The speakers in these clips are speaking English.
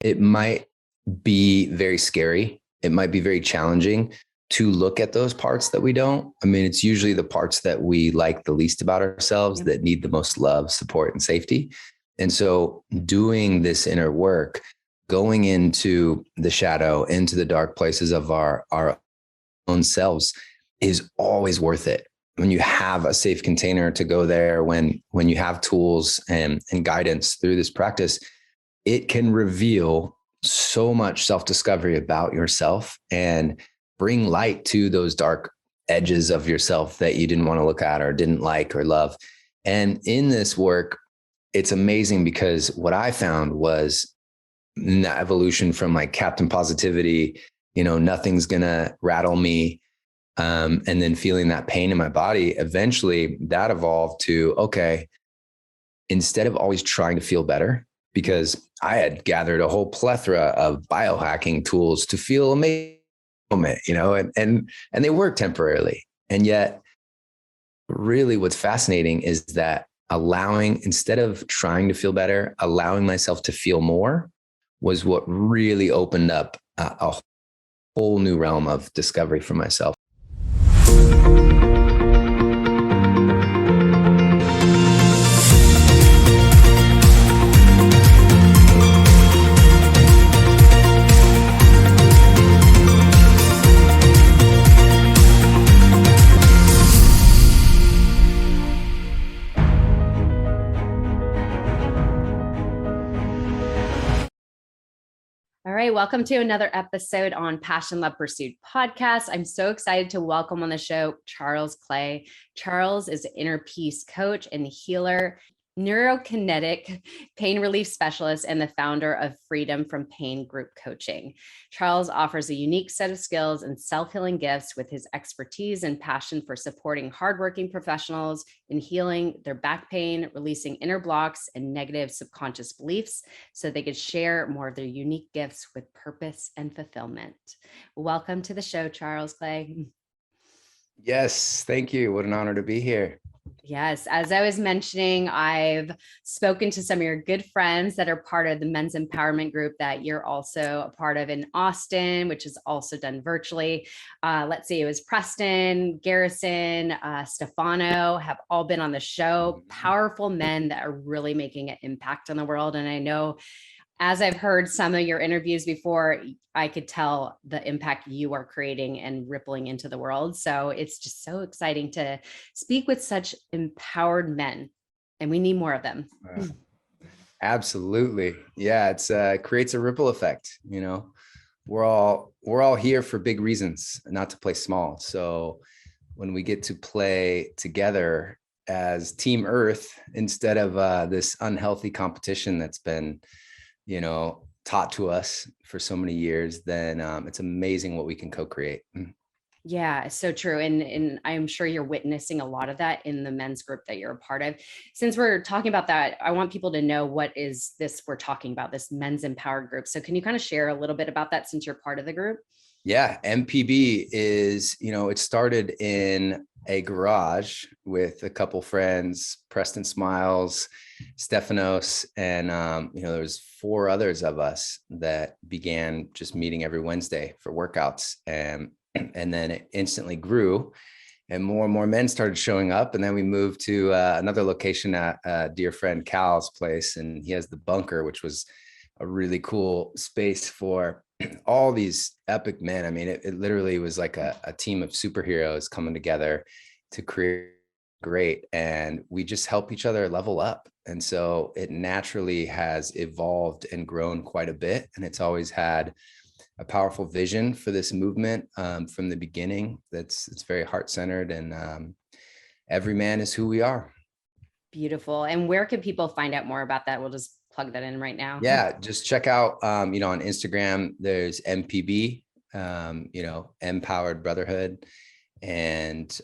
it might be very scary. It might be very challenging to look at those parts that we don't. I mean, it's usually the parts that we like the least about ourselves that need the most love, support, and safety. And so doing this inner work, going into the shadow, into the dark places of our own selves is always worth it. When you have a safe container to go there, when you have tools and guidance through this practice, it can reveal so much self-discovery about yourself and bring light to those dark edges of yourself that you didn't want to look at or didn't like or love. And in this work, it's amazing because what I found was that evolution from like Captain Positivity, nothing's gonna rattle me. And then feeling that pain in my body, eventually that evolved to, okay, instead of always trying to feel better, because I had gathered a whole plethora of biohacking tools to feel amazing, and they work temporarily. And yet really what's fascinating is that instead of trying to feel better, allowing myself to feel more was what really opened up a whole new realm of discovery for myself. All right, welcome to another episode on Passion, Love, Pursuit podcast. I'm so excited to welcome on the show Charles Clay. Charles is an inner peace coach and healer, neurokinetic pain relief specialist, and the founder of Freedom from Pain group coaching. Charles offers a unique set of skills and self-healing gifts with his expertise and passion for supporting hardworking professionals in healing their back pain, releasing inner blocks and negative subconscious beliefs so they could share more of their unique gifts with purpose and fulfillment. Welcome to the show, Charles Clay. Yes, thank you. What an honor to be here. Yes. As I was mentioning, I've spoken to some of your good friends that are part of the men's empowerment group that you're also a part of in Austin, which is also done virtually. Let's see, it was Preston, Garrison, Stefano have all been on the show. Powerful men that are really making an impact on the world. And I know, as I've heard some of your interviews before, I could tell the impact you are creating and rippling into the world. So it's just so exciting to speak with such empowered men, and we need more of them. Absolutely. Yeah, it creates a ripple effect. We're all here for big reasons, not to play small. So when we get to play together as Team Earth instead of this unhealthy competition that's been taught to us for so many years, then it's amazing what we can co-create. Yeah, so true. And I'm sure you're witnessing a lot of that in the men's group that you're a part of. Since we're talking about that, I want people to know what is this we're talking about, this men's empowered group. So can you kind of share a little bit about that since you're part of the group? Yeah, MPB is, it started in a garage with a couple friends, Preston Smiles, Stephanos, and there was 4 others of us that began just meeting every Wednesday for workouts, and then it instantly grew, and more men started showing up, and then we moved to another location at a dear friend Cal's place, and he has the bunker, which was a really cool space for all these epic men. I mean, it literally was like a team of superheroes coming together to create great, and we just help each other level up. And so it naturally has evolved and grown quite a bit, and it's always had a powerful vision for this movement from the beginning. It's very heart-centered, and every man is who we are. Beautiful. And where can people find out more about that? We'll just plug that in right now. Yeah, just check out, on Instagram, there's MPB, Empowered Brotherhood. And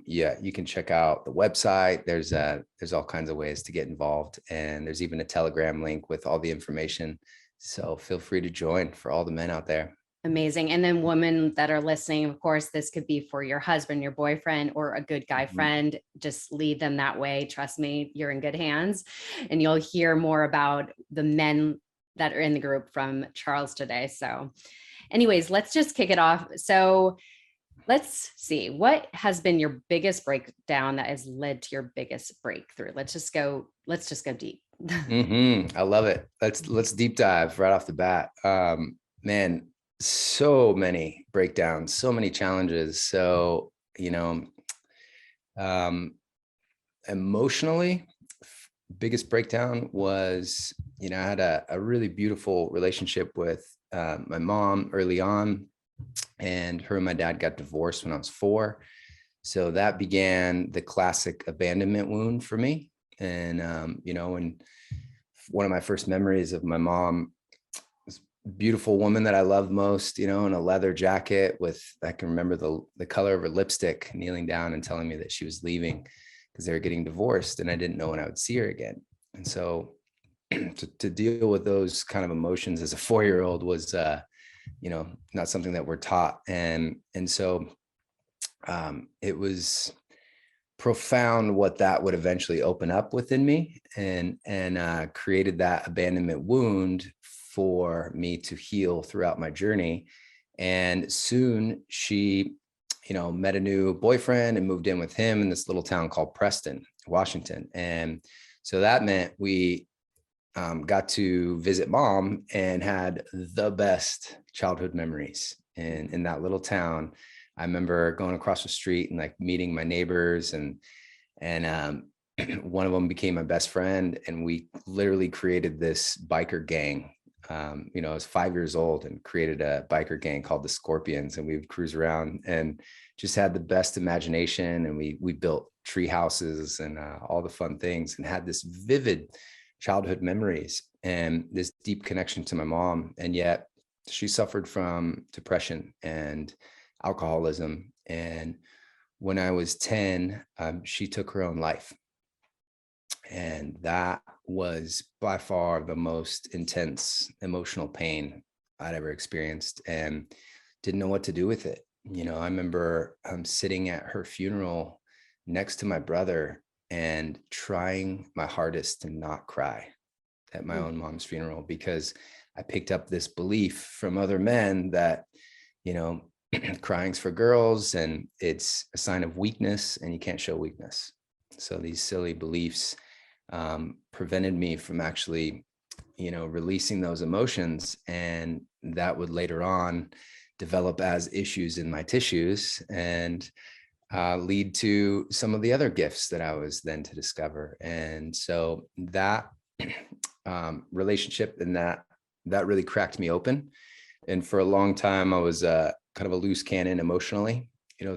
you can check out the website. There's all kinds of ways to get involved. And there's even a Telegram link with all the information. So feel free to join for all the men out there. Amazing. And then women that are listening, of course, this could be for your husband, your boyfriend, or a good guy friend. Just lead them that way. Trust me, you're in good hands. And you'll hear more about the men that are in the group from Charles today. So anyways, let's just kick it off. So let's see, what has been your biggest breakdown that has led to your biggest breakthrough? Let's just go deep. I love it. Let's deep dive right off the bat. Man, so many breakdowns, so many challenges. So, emotionally, biggest breakdown was, I had a really beautiful relationship with my mom early on, and her and my dad got divorced when I was 4. So that began the classic abandonment wound for me. And, when one of my first memories of my mom, this beautiful woman that I loved most, in a leather jacket I can remember the color of her lipstick, kneeling down and telling me that she was leaving because they were getting divorced, and I didn't know when I would see her again. And so to deal with those kind of emotions as a 4-year-old was, not something that we're taught. And so it was profound what that would eventually open up within me, and created that abandonment wound for me to heal throughout my journey. And soon she, met a new boyfriend and moved in with him in this little town called Preston, Washington. And so that meant we got to visit mom and had the best childhood memories in that little town. I remember going across the street and like meeting my neighbors, and one of them became my best friend, and we literally created this biker gang. I was 5 years old and created a biker gang called the Scorpions, and we would cruise around and just had the best imagination. And we built tree houses and all the fun things, and had this vivid childhood memories and this deep connection to my mom. And yet she suffered from depression and alcoholism. And when I was 10, she took her own life. And that was by far the most intense emotional pain I'd ever experienced, and didn't know what to do with it. I remember sitting at her funeral next to my brother and trying my hardest to not cry at my own mom's funeral, because I picked up this belief from other men that, crying's for girls and it's a sign of weakness and you can't show weakness. So these silly beliefs prevented me from actually, releasing those emotions. And that would later on develop as issues in my tissues and lead to some of the other gifts that I was then to discover. And so that relationship and that really cracked me open. And for a long time, I was kind of a loose cannon emotionally.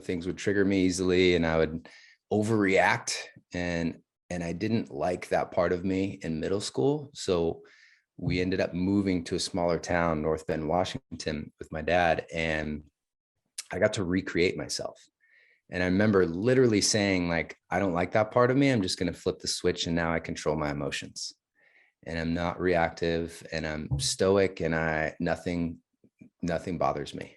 Things would trigger me easily, and I would overreact. And I didn't like that part of me in middle school. So we ended up moving to a smaller town, North Bend, Washington, with my dad, and I got to recreate myself. And I remember literally saying, like, I don't like that part of me. I'm just going to flip the switch, and now I control my emotions. And I'm not reactive, and I'm stoic, and nothing bothers me.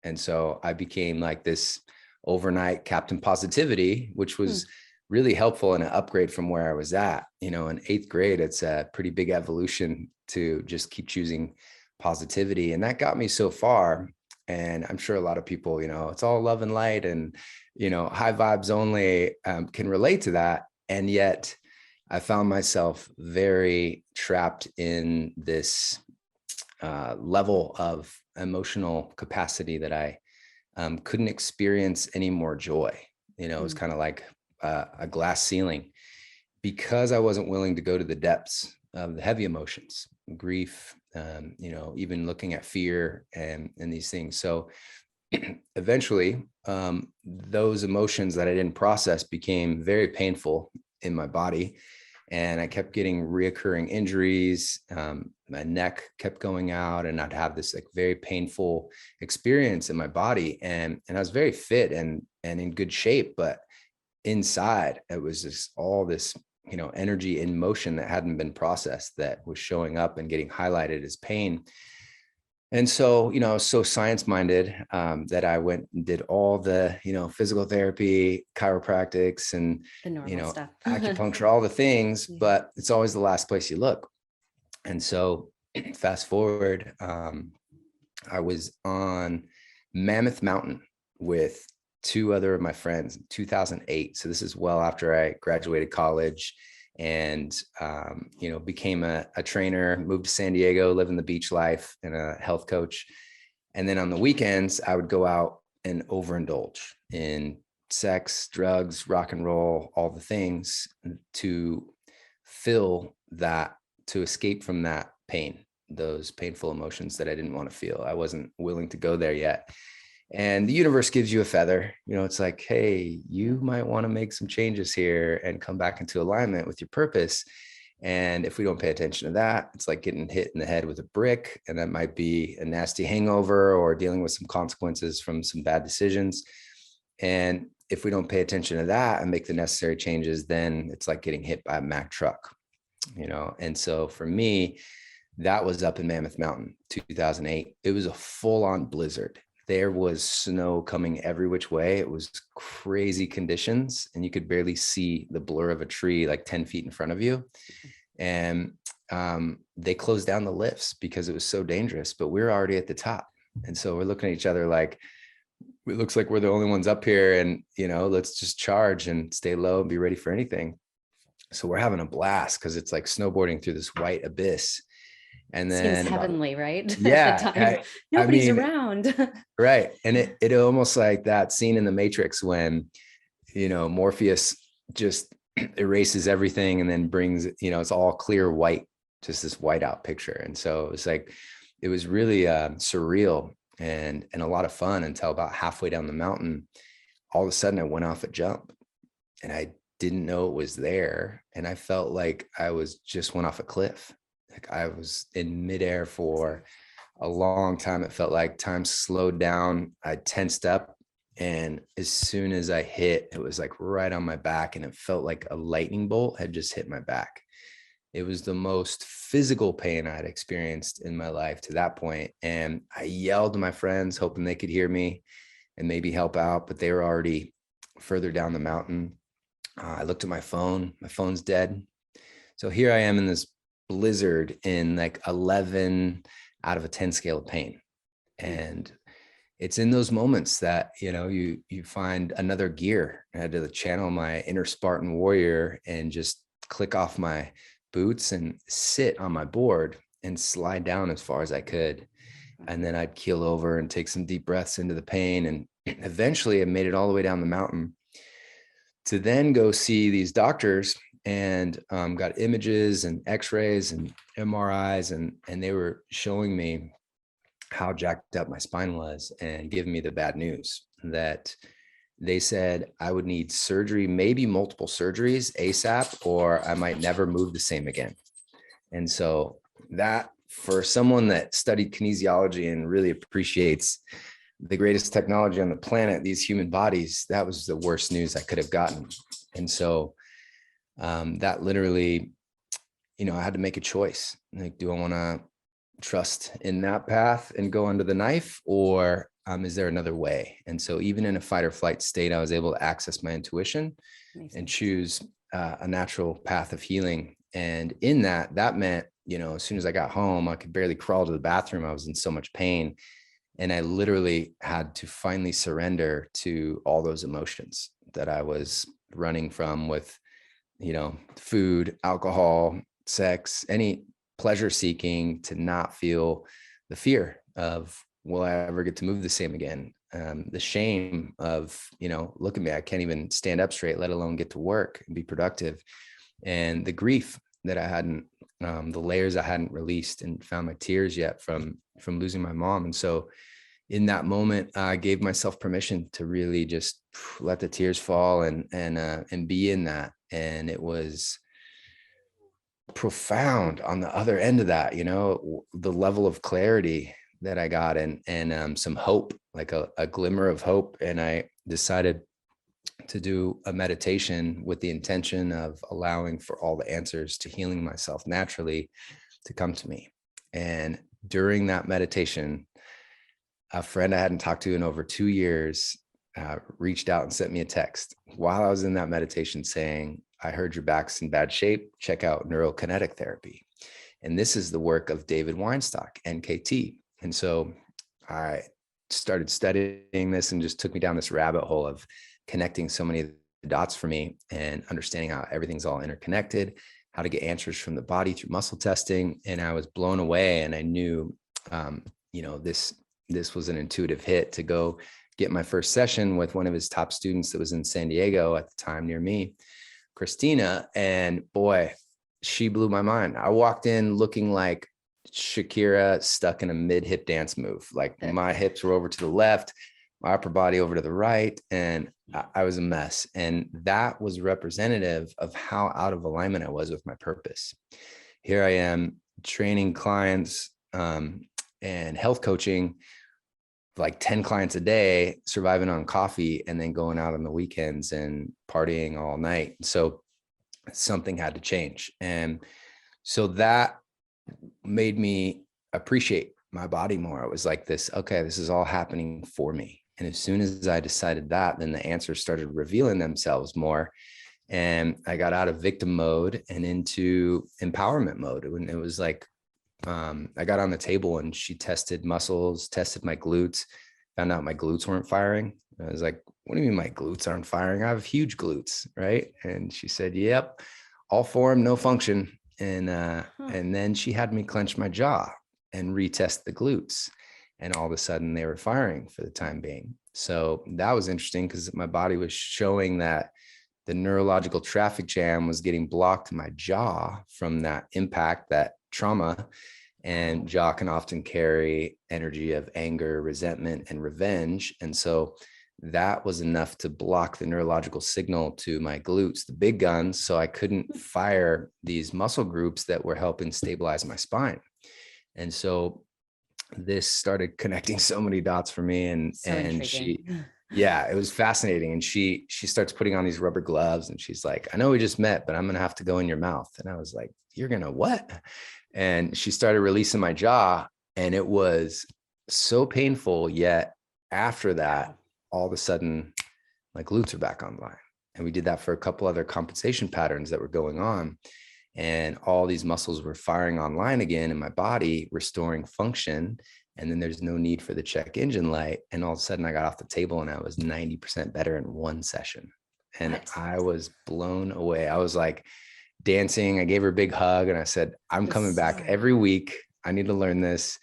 And so I became like this overnight Captain Positivity, which was really helpful and an upgrade from where I was at. In 8th grade, it's a pretty big evolution to just keep choosing positivity. And that got me so far. And I'm sure a lot of people, it's all love and light and, high vibes only, can relate to that. And yet I found myself very trapped in this level of emotional capacity that I couldn't experience any more joy. It was kind of like a glass ceiling, because I wasn't willing to go to the depths of the heavy emotions, grief, even looking at fear and these things. So eventually, those emotions that I didn't process became very painful in my body. And I kept getting reoccurring injuries. My neck kept going out, and I'd have this like very painful experience in my body. And I was very fit and in good shape, but inside it was just all this, energy in motion that hadn't been processed, that was showing up and getting highlighted as pain. And so, I was so science-minded that I went and did all the, physical therapy, chiropractics, and, The normal stuff. acupuncture, all the things, Yeah. but it's always the last place you look. And so fast forward, I was on Mammoth Mountain with two other of my friends in 2008. So this is well after I graduated college and, became a trainer, moved to San Diego, living the beach life, and a health coach. And then on the weekends, I would go out and overindulge in sex, drugs, rock and roll, all the things to fill that, to escape from that pain, those painful emotions that I didn't want to feel. I wasn't willing to go there yet. And the universe gives you a feather. It's like, hey, you might want to make some changes here and come back into alignment with your purpose. And if we don't pay attention to that, it's like getting hit in the head with a brick. And that might be a nasty hangover or dealing with some consequences from some bad decisions. And if we don't pay attention to that and make the necessary changes, then it's like getting hit by a Mack truck, And so for me, that was up in Mammoth Mountain, 2008. It was a full-on blizzard. There was snow coming every which way. It was crazy conditions, and you could barely see the blur of a tree like 10 feet in front of you. And they closed down the lifts because it was so dangerous, but we were already at the top. And so we're looking at each other like, it looks like we're the only ones up here, and, let's just charge and stay low and be ready for anything. So we're having a blast because it's like snowboarding through this white abyss. And then seems heavenly, right? Yeah. At the time. Nobody's around. Right. And it almost like that scene in the Matrix when, Morpheus just erases everything and then brings, it's all clear white, just this whiteout picture. And so it was really surreal and a lot of fun until about halfway down the mountain. All of a sudden I went off a jump and I didn't know it was there. And I felt like I was just went off a cliff. Like I was in midair for a long time. It felt like time slowed down. I tensed up. And as soon as I hit, it was like right on my back. And it felt like a lightning bolt had just hit my back. It was the most physical pain I'd experienced in my life to that point. And I yelled to my friends, hoping they could hear me and maybe help out, but they were already further down the mountain. I looked at my phone. My phone's dead. So here I am in this blizzard in like 11 out of a 10 scale of pain. And it's in those moments that, you find another gear. I had to channel my inner Spartan warrior and just click off my boots and sit on my board and slide down as far as I could. And then I'd keel over and take some deep breaths into the pain. And eventually I made it all the way down the mountain to then go see these doctors and got images and x-rays and MRIs. And they were showing me how jacked up my spine was and giving me the bad news that they said I would need surgery, maybe multiple surgeries ASAP, or I might never move the same again. And so that, for someone that studied kinesiology and really appreciates the greatest technology on the planet, these human bodies, that was the worst news I could have gotten. And so that literally, I had to make a choice. Like, do I want to trust in that path and go under the knife, or is there another way? And so even in a fight or flight state, I was able to access my intuition and choose a natural path of healing. And in that meant, as soon as I got home, I could barely crawl to the bathroom. I was in so much pain. And I literally had to finally surrender to all those emotions that I was running from with, food, alcohol, sex, any pleasure seeking, to not feel the fear of, will I ever get to move the same again? The shame of, look at me, I can't even stand up straight, let alone get to work and be productive. And the grief that I hadn't, the layers I hadn't released and found my tears yet from losing my mom. And so in that moment, I gave myself permission to really just let the tears fall and be in that. And it was profound on the other end of that, the level of clarity that I got and some hope, like a glimmer of hope. And I decided to do a meditation with the intention of allowing for all the answers to healing myself naturally to come to me. And during that meditation, a friend I hadn't talked to in over 2 years reached out and sent me a text while I was in that meditation saying, I heard your back's in bad shape. Check out neurokinetic therapy. And this is the work of David Weinstock, NKT. And so I started studying this and just took me down this rabbit hole of connecting so many of the dots for me and understanding how everything's all interconnected, how to get answers from the body through muscle testing. And I was blown away. And I knew, this was an intuitive hit to go get my first session with one of his top students that was in San Diego at the time near me, Christina. And boy, she blew my mind. I walked in looking like Shakira stuck in a mid-hip dance move. Like my hips were over to the left, my upper body over to the right, and I was a mess. And that was representative of how out of alignment I was with my purpose. Here I am training clients and health coaching, like 10 clients a day, surviving on coffee, and then going out on the weekends and partying all night. So something had to change. And so that made me appreciate my body more. It was like this, okay, this is all happening for me. And as soon as I decided that, then the answers started revealing themselves more. And I got out of victim mode and into empowerment mode. When it was like, I got on the table and she tested muscles, tested my glutes, found out my glutes weren't firing. I was like, what do you mean my glutes aren't firing? I have huge glutes, right? And she said, yep, all form, no function. And then she had me clench my jaw and retest the glutes. And all of a sudden they were firing for the time being. So that was interesting because my body was showing that the neurological traffic jam was getting blocked in my jaw from that impact, that trauma. And jaw can often carry energy of anger, resentment, and revenge. And so that was enough to block the neurological signal to my glutes, the big guns. So I couldn't fire these muscle groups that were helping stabilize my spine. And so this started connecting so many dots for me. And she, yeah, it was fascinating. And she starts putting on these rubber gloves and she's like, I know we just met, but I'm going to have to go in your mouth. And I was like, you're going to what? And she started releasing my jaw, and it was so painful. Yet after that, all of a sudden my glutes are back online. And we did that for a couple other compensation patterns that were going on. And all these muscles were firing online again in my body, restoring function. And then there's no need for the check engine light. And all of a sudden I got off the table and I was 90% better in one session. And I was blown away. I was like dancing. I gave her a big hug and I said, I'm coming back every week. I need to learn this.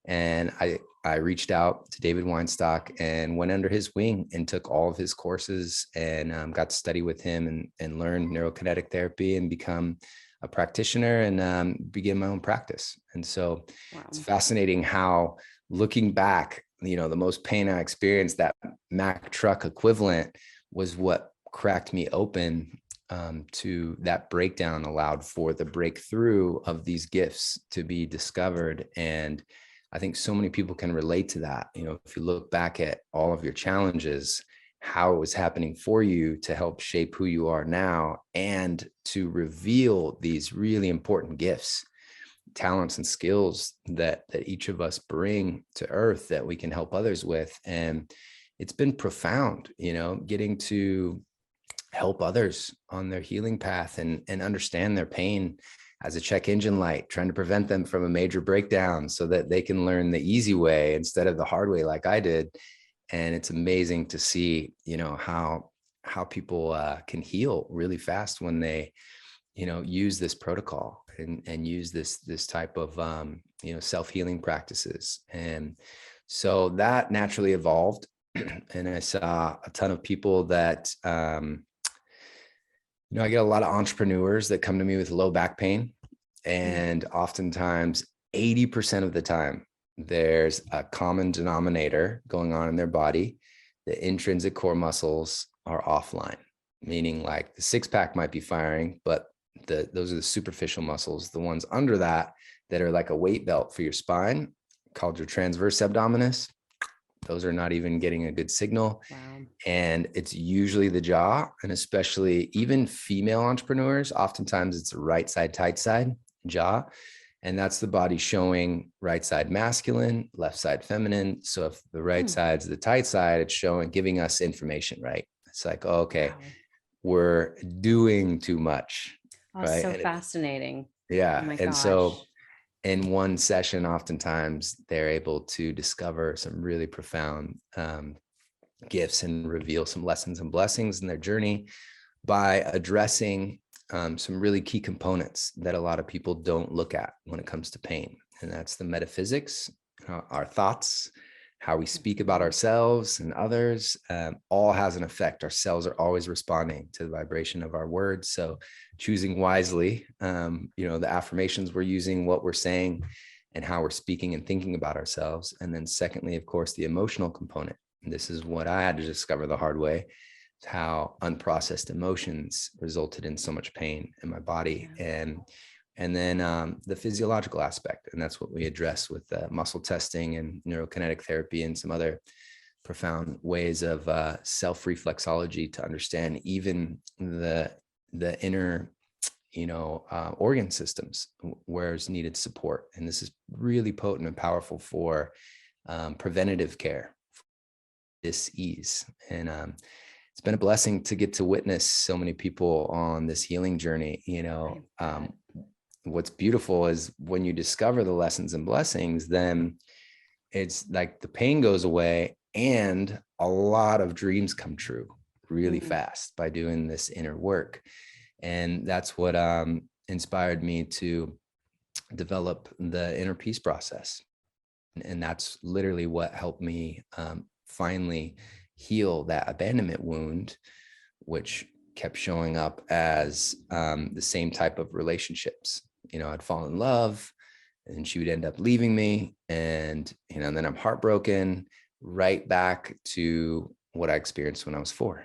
And I reached out to David Weinstock and went under his wing and took all of his courses and got to study with him and learn neurokinetic therapy and become a practitioner and begin my own practice. And so It's fascinating how, looking back, the most pain I experienced, that Mack truck equivalent, was what cracked me open to that breakdown, allowed for the breakthrough of these gifts to be discovered. And I think so many people can relate to that. If you look back at all of your challenges, how it was happening for you to help shape who you are now and to reveal these really important gifts, talents, and skills that each of us bring to earth that we can help others with. And it's been profound, getting to help others on their healing path and understand their pain as a check engine light, trying to prevent them from a major breakdown so that they can learn the easy way instead of the hard way like I did. And it's amazing to see, how people can heal really fast when they, use this protocol and use this type of, self-healing practices. And so that naturally evolved. And I saw a ton of people that, I get a lot of entrepreneurs that come to me with low back pain. And oftentimes 80% of the time, there's a common denominator going on in their body. The intrinsic core muscles are offline, meaning like the six pack might be firing, but those are the superficial muscles. The ones under that are like a weight belt for your spine, called your transverse abdominis. Those are not even getting a good signal. Wow. And it's usually the jaw, and especially even female entrepreneurs, oftentimes it's a right side, tight side jaw. And that's the body showing right side masculine, left side feminine. So if the right side's the tight side, it's showing, giving us information, right? It's like, oh, okay, we're doing too much. Oh, right? So fascinating. Yeah. Oh my and gosh. so in one session, oftentimes they're able to discover some really profound gifts and reveal some lessons and blessings in their journey by addressing some really key components that a lot of people don't look at when it comes to pain. And that's the metaphysics, our thoughts, how we speak about ourselves and others, all has an effect. Our cells are always responding to the vibration of our words. So choosing wisely, the affirmations we're using, what we're saying, and how we're speaking and thinking about ourselves. And then secondly, of course, the emotional component. And this is what I had to discover the hard way, how unprocessed emotions resulted in so much pain in my body. And then the physiological aspect. And that's what we address with muscle testing and neurokinetic therapy and some other profound ways of self-reflexology to understand even the inner, organ systems where it's needed support. And this is really potent and powerful for preventative care, dis-ease. And it's been a blessing to get to witness so many people on this healing journey. What's beautiful is when you discover the lessons and blessings, then it's like the pain goes away and a lot of dreams come true really fast by doing this inner work. And that's what inspired me to develop the inner peace process. And that's literally what helped me finally heal that abandonment wound, which kept showing up as the same type of relationships. I'd fall in love and she would end up leaving me. And then I'm heartbroken, right back to what I experienced when I was 4.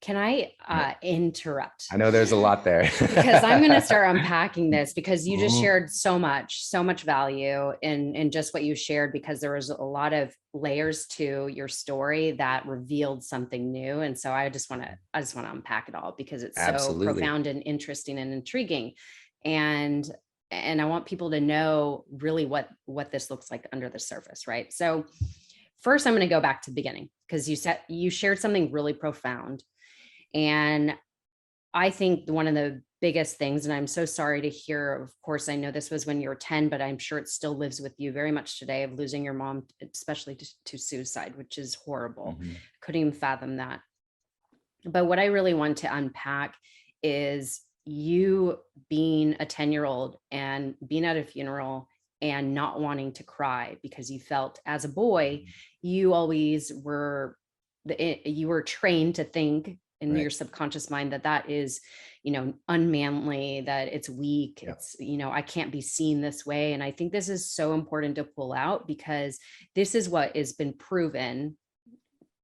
Can I interrupt? I know there's a lot there. Because I'm going to start unpacking this, because you just shared so much value in just what you shared, because there was a lot of layers to your story that revealed something new. And so I just want to unpack it all, because it's so profound and interesting and intriguing. And I want people to know really what this looks like under the surface, right? So first, I'm going to go back to the beginning, because you shared something really profound. And I think one of the biggest things, and I'm so sorry to hear, of course, I know this was when you were 10, but I'm sure it still lives with you very much today, of losing your mom, especially to suicide, which is horrible. Couldn't even fathom that. But what I really want to unpack is you being a 10-year-old and being at a funeral and not wanting to cry, because you felt as a boy, you always were, you were trained to think in your subconscious mind that is, unmanly, that it's weak. It's, I can't be seen this way. And I think this is so important to pull out, because this is what has been proven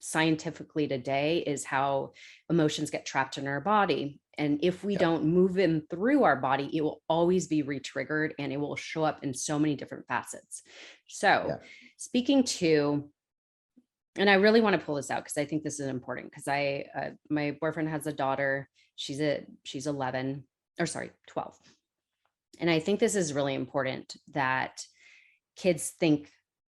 scientifically today, is how emotions get trapped in our body. And if we don't move them through our body, it will always be re-triggered, and it will show up in so many different facets. So speaking to, and I really want to pull this out, because I think this is important, because my boyfriend has a daughter. She's 11, or sorry, 12. And I think this is really important, that kids think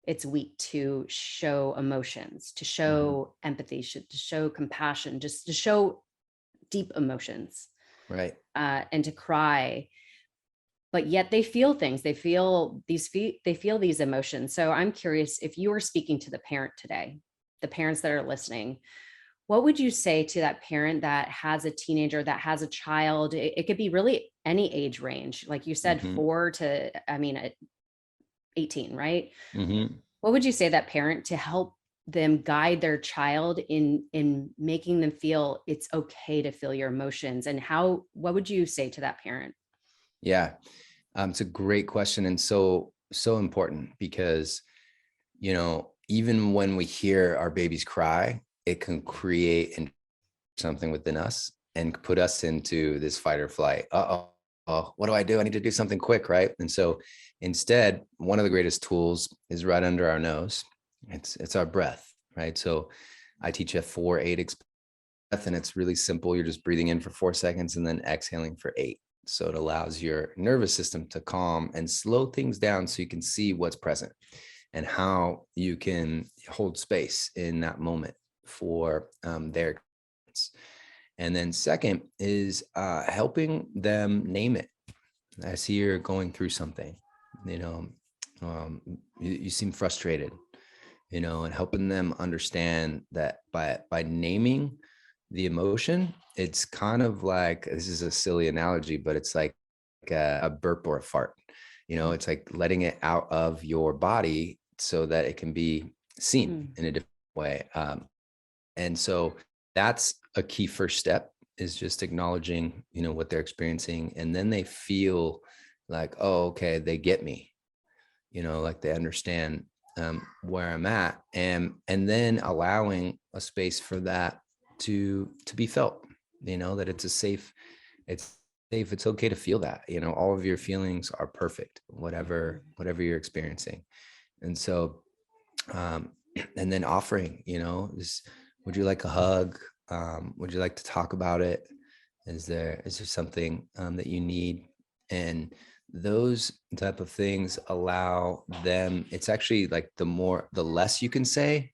it's weak to show emotions, to show empathy, to show compassion, just to show deep emotions, right? And to cry. But yet they feel things. They feel these emotions. So I'm curious, if you were speaking to the parent today, the parents that are listening, what would you say to that parent that has a teenager, that has a child? It could be really any age range, like you said, 4 to 18, right? What would you say that parent to help them guide their child in making them feel it's okay to feel your emotions? And what would you say to that parent? Yeah, it's a great question, and so important, because even when we hear our babies cry, it can create something within us and put us into this fight or flight. What do? I need to do something quick, right? And so instead, one of the greatest tools is right under our nose. It's our breath, right? So I teach a 4-8 breath, and it's really simple. You're just breathing in for 4 seconds and then exhaling for 8. So it allows your nervous system to calm and slow things down, so you can see what's present and how you can hold space in that moment for their experience. And then second is helping them name it. I see you're going through something. you know, you seem frustrated, and helping them understand that by naming the emotion, it's kind of like, this is a silly analogy, but it's like a burp or a fart. It's like letting it out of your body so that it can be seen in a different way. And so that's a key first step, is just acknowledging, what they're experiencing. And then they feel like, oh, okay, they get me, like they understand where I'm at, and then allowing a space for that to be felt, that it's safe, it's okay to feel that, all of your feelings are perfect, whatever you're experiencing. And so, and then offering, would you like a hug? Would you like to talk about it? Is there something that you need? And those type of things allow them, it's actually like the less you can say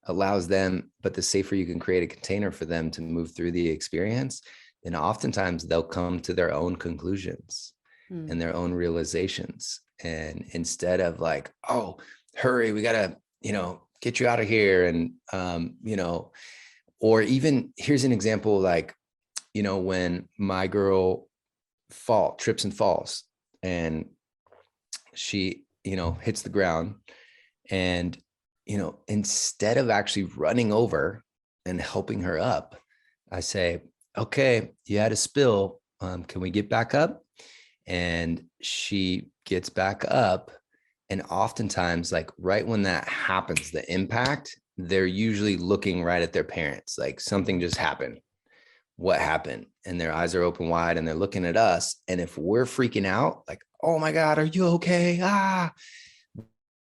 allows them, but the safer you can create a container for them to move through the experience. And oftentimes they'll come to their own conclusions and their own realizations. And instead of like, oh, hurry, we gotta, get you out of here. And, or even, here's an example, like, when my girl trips and falls, and she, hits the ground, and, instead of actually running over and helping her up, I say, okay, you had a spill. Can we get back up? And she gets back up. And oftentimes, like right when that happens, the impact, they're usually looking right at their parents, like something just happened. What happened? And their eyes are open wide and they're looking at us. And if we're freaking out, like, oh my God, are you okay?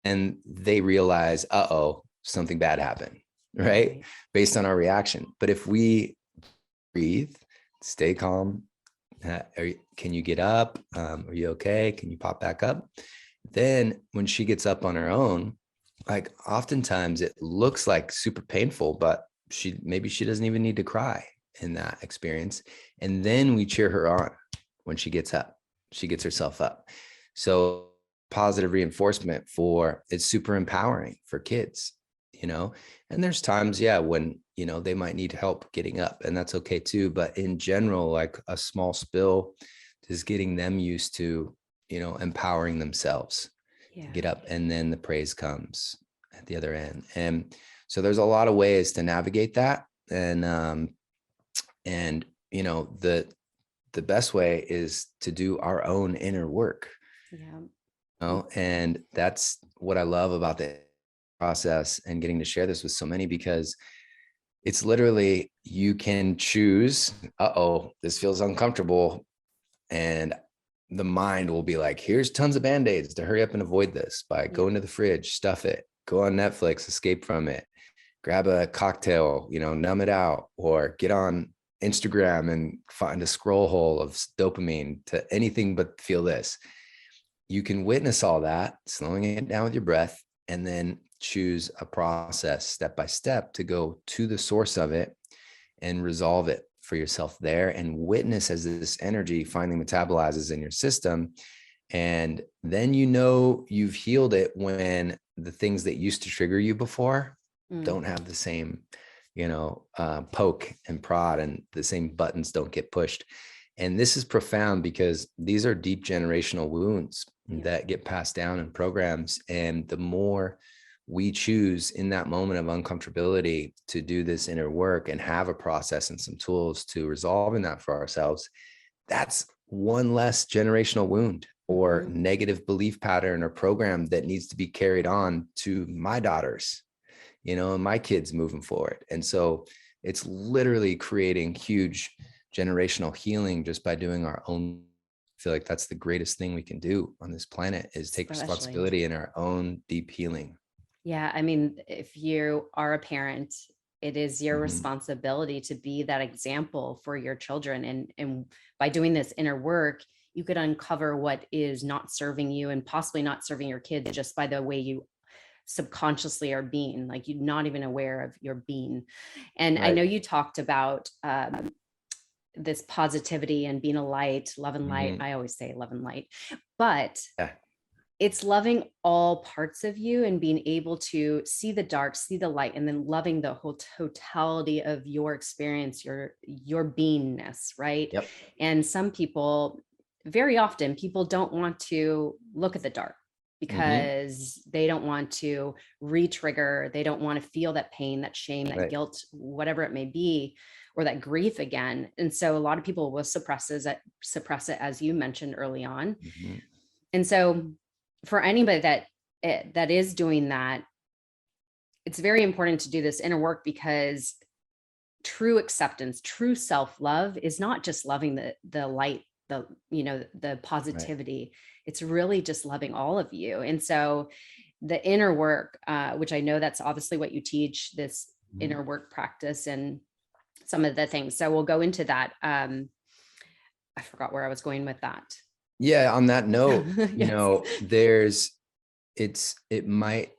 And they realize, uh-oh, something bad happened, right? Based on our reaction. But if we breathe, stay calm, can you get up? Are you okay? Can you pop back up? Then when she gets up on her own, like oftentimes it looks like super painful, but maybe she doesn't even need to cry in that experience. And then we cheer her on when she gets up, she gets herself up. So positive reinforcement it's super empowering for kids, and there's times, when, they might need help getting up, and that's okay too. But in general, like a small spill is getting them used to, empowering themselves to get up, and then the praise comes at the other end. And so there's a lot of ways to navigate that. And the best way is to do our own inner work. And that's what I love about the process and getting to share this with so many, because it's literally, you can choose, this feels uncomfortable. And the mind will be like, here's tons of Band-Aids to hurry up and avoid this, by going to the fridge, stuff it, go on Netflix, escape from it, grab a cocktail, numb it out, or get on Instagram and find a scroll hole of dopamine to anything but feel this. You can witness all that, slowing it down with your breath, and then choose a process step by step to go to the source of it and resolve it for yourself there, and witness as this energy finally metabolizes in your system. And then, you've healed it, when the things that used to trigger you before don't have the same, poke and prod, and the same buttons don't get pushed. And this is profound, because these are deep generational wounds that get passed down in programs. And the more we choose in that moment of uncomfortability to do this inner work and have a process and some tools to resolving that for ourselves, that's one less generational wound or negative belief pattern or program that needs to be carried on to my daughters, and my kids moving forward. And so it's literally creating huge generational healing just by doing our own. I feel like that's the greatest thing we can do on this planet, is take responsibility in our own deep healing. Yeah. I mean, if you are a parent, it is your responsibility to be that example for your children. And by doing this inner work, you could uncover what is not serving you and possibly not serving your kids, just by the way you subconsciously are being, like, you're not even aware of your being. And I know you talked about this positivity and being a light, love and light. Mhm. I always say love and light, but Yeah. it's loving all parts of you and being able to see the dark, see the light, and then loving the whole totality of your experience, your beingness, right? Yep. And some people, very often, people don't want to look at the dark Mhm. because they don't want to re-trigger, they don't want to feel that pain, that shame, that Right. guilt, whatever it may be, or that grief again. And so a lot of people will suppress it, as you mentioned early on. Mhm. And so for anybody that is doing that, it's very important to do this inner work, because true acceptance, true self-love is not just loving the light, the Right. positivity. It's really just loving all of you. And so the inner work, which I know that's obviously what you teach, this Mhm. inner work practice and some of the things. So we'll go into that. I forgot where I was going with that. Yeah, on that note, Yes. it might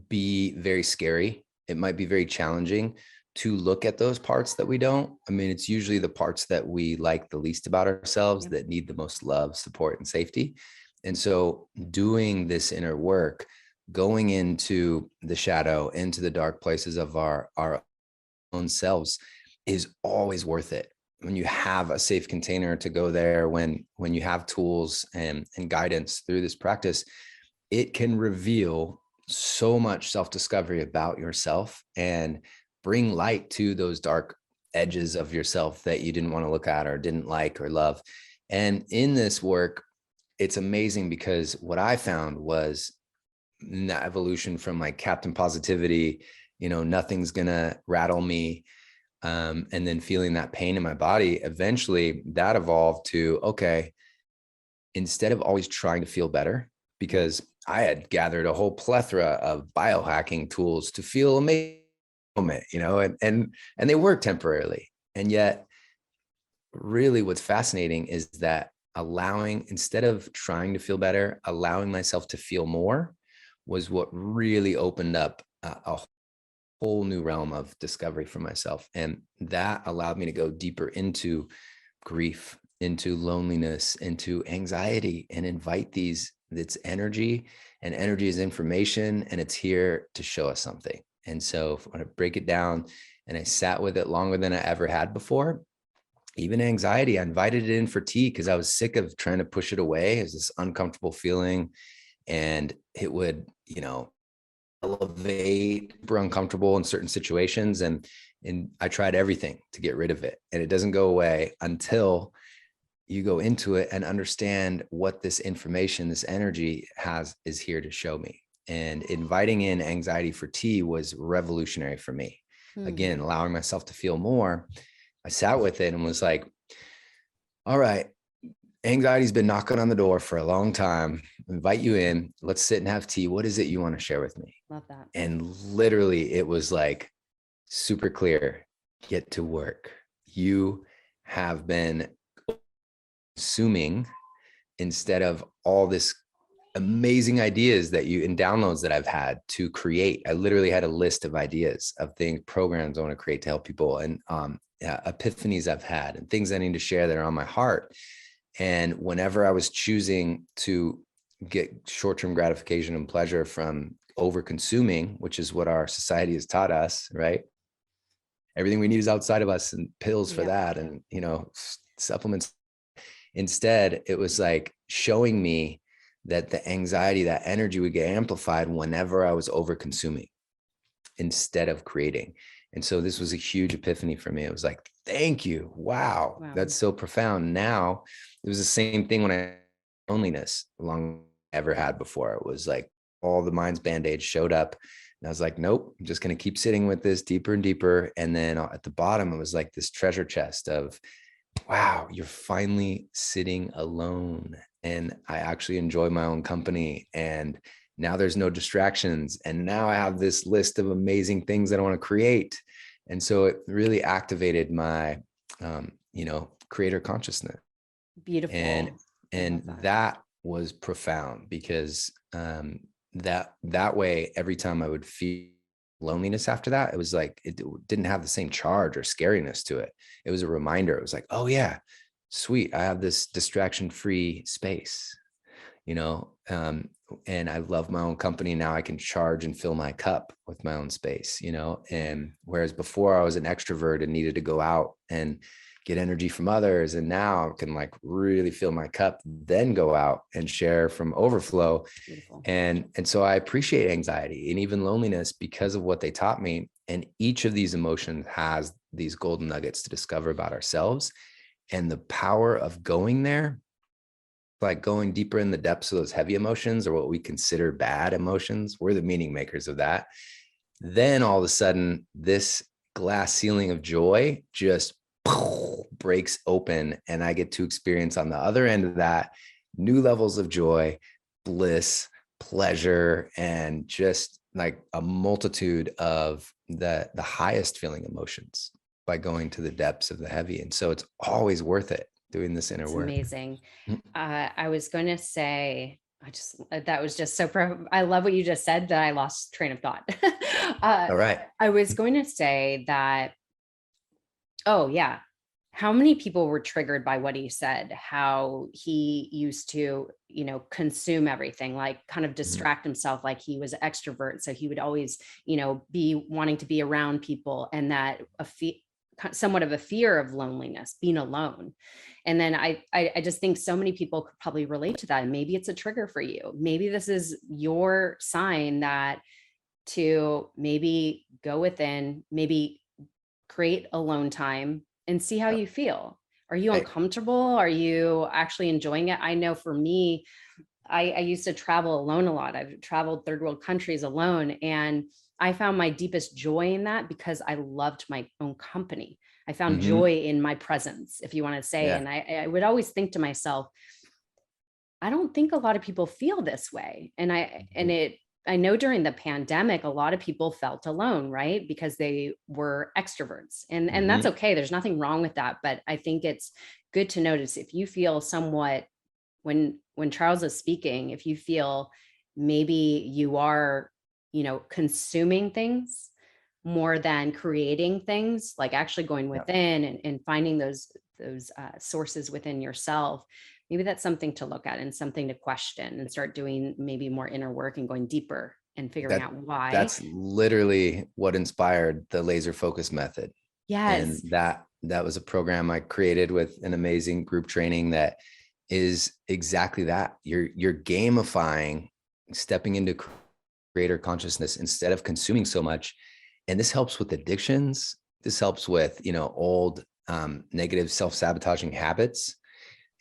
be very scary. It might be very challenging to look at those parts that we don't. I mean, it's usually the parts that we like the least about ourselves Yep. that need the most love, support, and safety. And so doing this inner work, going into the shadow, into the dark places of our own selves is always worth it. When you have a safe container to go there, when you have tools and guidance through this practice, it can reveal so much self-discovery about yourself and bring light to those dark edges of yourself that you didn't want to look at or didn't like or love. And in this work, it's amazing because what I found was that evolution from like Captain Positivity, nothing's gonna rattle me, and then feeling that pain in my body, eventually that evolved to, okay, instead of always trying to feel better, because I had gathered a whole plethora of biohacking tools to feel amazing, and they work temporarily. And yet, really what's fascinating is that instead of trying to feel better, allowing myself to feel more was what really opened up a whole new realm of discovery for myself. And that allowed me to go deeper into grief, into loneliness, into anxiety, and invite it's energy, and energy is information, and it's here to show us something. And so if I want to break it down, and I sat with it longer than I ever had before, even anxiety, I invited it in for tea because I was sick of trying to push it away as this uncomfortable feeling. And it would, elevate, super uncomfortable in certain situations. And I tried everything to get rid of it. And it doesn't go away until you go into it and understand what this information, this energy is here to show me. And inviting in anxiety for tea was revolutionary for me. Hmm. Again, allowing myself to feel more. I sat with it and was like, all right, anxiety's been knocking on the door for a long time. Invite you in. Let's sit and have tea. What is it you want to share with me? Love that. And literally, it was like super clear: get to work. You have been consuming instead of all this amazing ideas that you and downloads that I've had to create. I literally had a list of ideas of things, programs I want to create to help people, and epiphanies I've had, and things I need to share that are on my heart. And whenever I was choosing to get short-term gratification and pleasure from over consuming, which is what our society has taught us, right? Everything we need is outside of us, and pills for Yeah. that, and supplements. Instead, it was like showing me that the anxiety, that energy would get amplified whenever I was over consuming instead of creating. And so this was a huge epiphany for me. It was like, thank you. Wow. Wow. That's so profound. Now it was the same thing when I loneliness long ever had before. It was like all the mind's band-aids showed up. And I was like, nope, I'm just going to keep sitting with this deeper and deeper. And then at the bottom, it was like this treasure chest of, wow, you're finally sitting alone. And I actually enjoy my own company. And now there's no distractions. And now I have this list of amazing things that I want to create. And so it really activated my, creator consciousness. And, Beautiful. I love and that. that was profound because that way, every time I would feel loneliness after that. It was like, it didn't have the same charge or scariness to it. It was a reminder. It was like, oh yeah, sweet. I have this distraction-free space, you know, and I love my own company. Now I can charge and fill my cup with my own space, you know, and whereas before I was an extrovert and needed to go out and get energy from others. And now I can like really fill my cup, then go out and share from overflow. Beautiful. And so I appreciate anxiety and even loneliness because of what they taught me. And each of these emotions has these golden nuggets to discover about ourselves, and the power of going there, like going deeper in the depths of those heavy emotions or what we consider bad emotions. We're the meaning makers of that. Then all of a sudden, this glass ceiling of joy just breaks open, and I get to experience on the other end of that new levels of joy, bliss, pleasure, and just like a multitude of the highest feeling emotions by going to the depths of the heavy. And so it's always worth it doing this inner It's work. amazing. I was going to say, that was just so, I love what you just said that I lost train of thought. All right. I was going to say that, oh yeah, how many people were triggered by what he said, how he used to, consume everything, like kind of distract himself, like he was an extrovert. So he would always, be wanting to be around people, and that somewhat of a fear of loneliness, being alone. And then I just think so many people could probably relate to that. And maybe it's a trigger for you. Maybe this is your sign that to maybe go within, maybe create alone time and see how you feel. Are you uncomfortable? Are you actually enjoying it? I know for me, I used to travel alone a lot. I've traveled third world countries alone, and I found my deepest joy in that because I loved my own company. I found joy in my presence, if you want to say. Yeah. And I would always think to myself, I don't think a lot of people feel this way. And I know during the pandemic, a lot of people felt alone, right? Because they were extroverts, and that's okay. There's nothing wrong with that. But I think it's good to notice if you feel somewhat, when Charles is speaking, if you feel maybe you are, consuming things more than creating things, like actually going within and finding those sources within yourself, maybe that's something to look at and something to question and start doing maybe more inner work and going deeper and figuring out why. That's literally what inspired the laser focus method. Yes. And that was a program I created with an amazing group training that is exactly that. You're gamifying, stepping into greater consciousness instead of consuming so much. And this helps with addictions. This helps with, old negative self-sabotaging habits.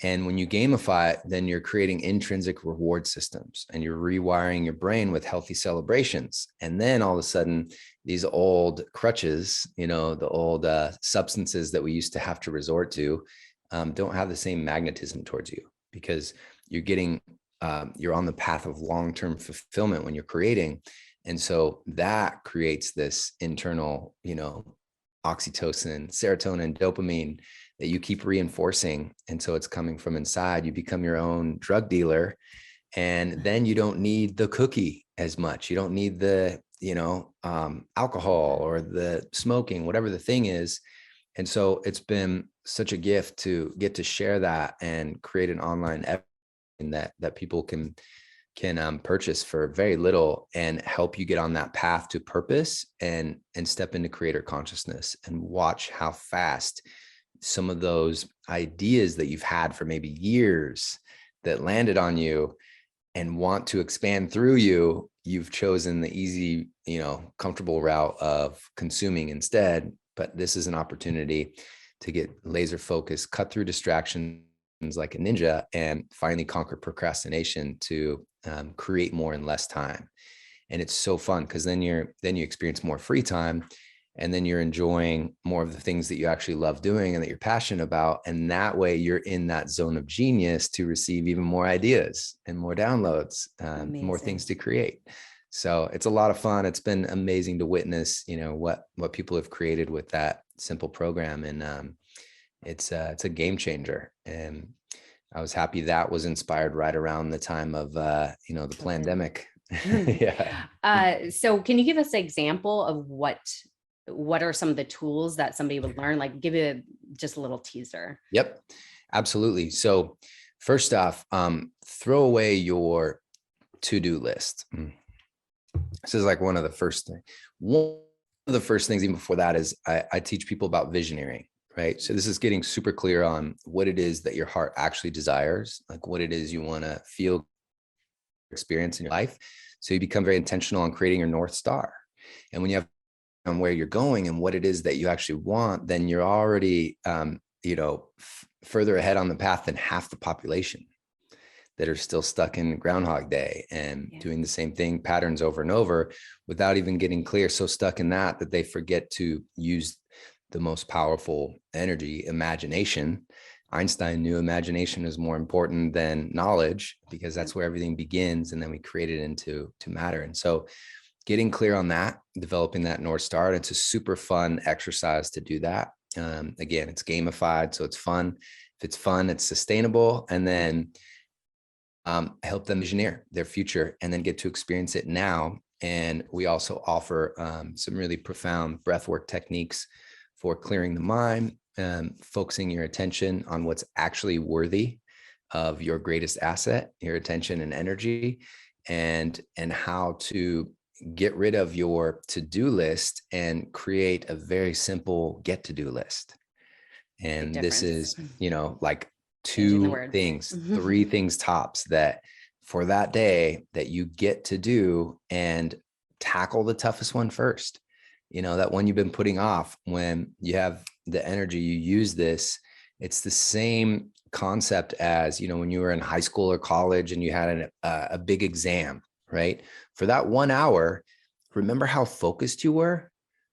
And when you gamify it, then you're creating intrinsic reward systems and you're rewiring your brain with healthy celebrations. And then all of a sudden, these old crutches, the old substances that we used to have to resort to, don't have the same magnetism towards you, because you're on the path of long-term fulfillment when you're creating. And so that creates this internal, oxytocin, serotonin, dopamine that you keep reinforcing. And so it's coming from inside. You become your own drug dealer. And then you don't need the cookie as much. You don't need the, alcohol or the smoking, whatever the thing is. And so it's been such a gift to get to share that and create an online that people can purchase for very little and help you get on that path to purpose and step into creator consciousness, and watch how fast some of those ideas that you've had for maybe years that landed on you and want to expand through you, you've chosen the easy, comfortable route of consuming instead. But this is an opportunity to get laser focused, cut through distractions like a ninja, and finally conquer procrastination to create more in less time. And it's so fun because then you experience more free time, and then you're enjoying more of the things that you actually love doing and that you're passionate about. And that way you're in that zone of genius to receive even more ideas and more downloads, more things to create. So it's a lot of fun. It's been amazing to witness, what people have created with that simple program. And it's a game changer. And I was happy that was inspired right around the time of, the pandemic Yeah. So can you give us an example of what are some of the tools that somebody would learn? Like give it just a little teaser. Yep. Absolutely. So first off, throw away your to-do list. This is like one of the first things. One of the first things, even before that, is I teach people about visioneering, right? So this is getting super clear on what it is that your heart actually desires, like what it is you want to feel, experience in your life. So you become very intentional on creating your North Star. And when you have on where you're going and what it is that you actually want, then you're already, further ahead on the path than half the population that are still stuck in Groundhog Day and doing the same thing, patterns over and over without even getting clear. So stuck in that they forget to use the most powerful energy, imagination. Einstein knew imagination is more important than knowledge because that's where everything begins. And then we create it into matter. And so getting clear on that, developing that North Star, it's a super fun exercise to do that. Again, it's gamified, so it's fun. If it's fun, it's sustainable. And then help them engineer their future and then get to experience it now. And we also offer some really profound breathwork techniques for clearing the mind, focusing your attention on what's actually worthy of your greatest asset, your attention and energy, and how to get rid of your to-do list and create a very simple get to-do list. And this is, like two things, three things tops that for that day that you get to do, and tackle the toughest one first. That one you've been putting off. When you have the energy, you use this. It's the same concept as, when you were in high school or college and you had a big exam, right? For that 1 hour, remember how focused you were?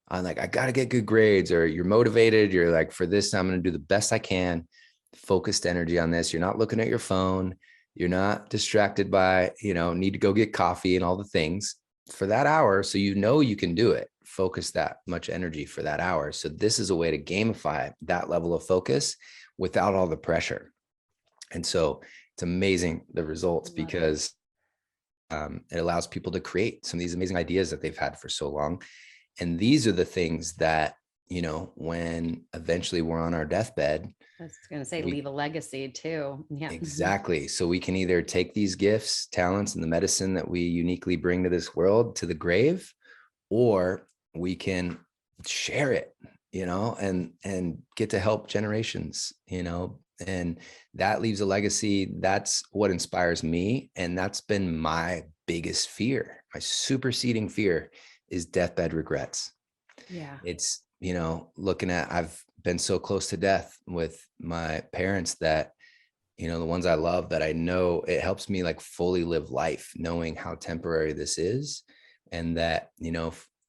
On like, I got to get good grades, or you're motivated. You're like, for this, I'm going to do the best I can. Focused energy on this. You're not looking at your phone. You're not distracted by, need to go get coffee and all the things for that hour. So, you can do it. Focus that much energy for that hour. So this is a way to gamify that level of focus without all the pressure. And so it's amazing, the results, because it allows people to create some of these amazing ideas that they've had for so long. And these are the things that, when eventually we're on our deathbed, I was going to say, leave a legacy too. Yeah, exactly. So we can either take these gifts, talents, and the medicine that we uniquely bring to this world to the grave, or we can share it, and get to help generations, and that leaves a legacy. That's what inspires me. And that's been my biggest fear. My superseding fear is deathbed regrets. Yeah. It's, looking at, I've been so close to death with my parents that, the ones I love, that I know it helps me like fully live life, knowing how temporary this is. And that,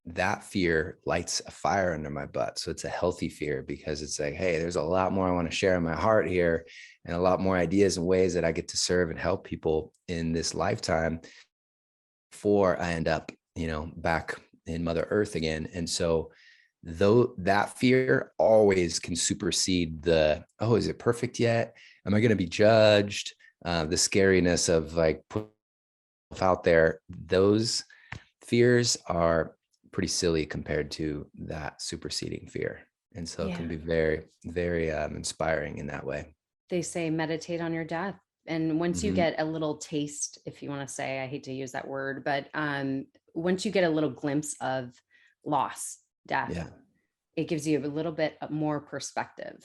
that fear lights a fire under my butt. So it's a healthy fear, because it's like, hey, there's a lot more I want to share in my heart here, and a lot more ideas and ways that I get to serve and help people in this lifetime before I end up, back in Mother Earth again. And so though that fear always can supersede the, oh, is it perfect yet? Am I going to be judged? The scariness of like putting out there, those fears are pretty silly compared to that superseding fear. And so it can be very, very inspiring in that way. They say meditate on your death. And once you get a little taste, if you want to say, I hate to use that word, but once you get a little glimpse of loss, death, it gives you a little bit more perspective.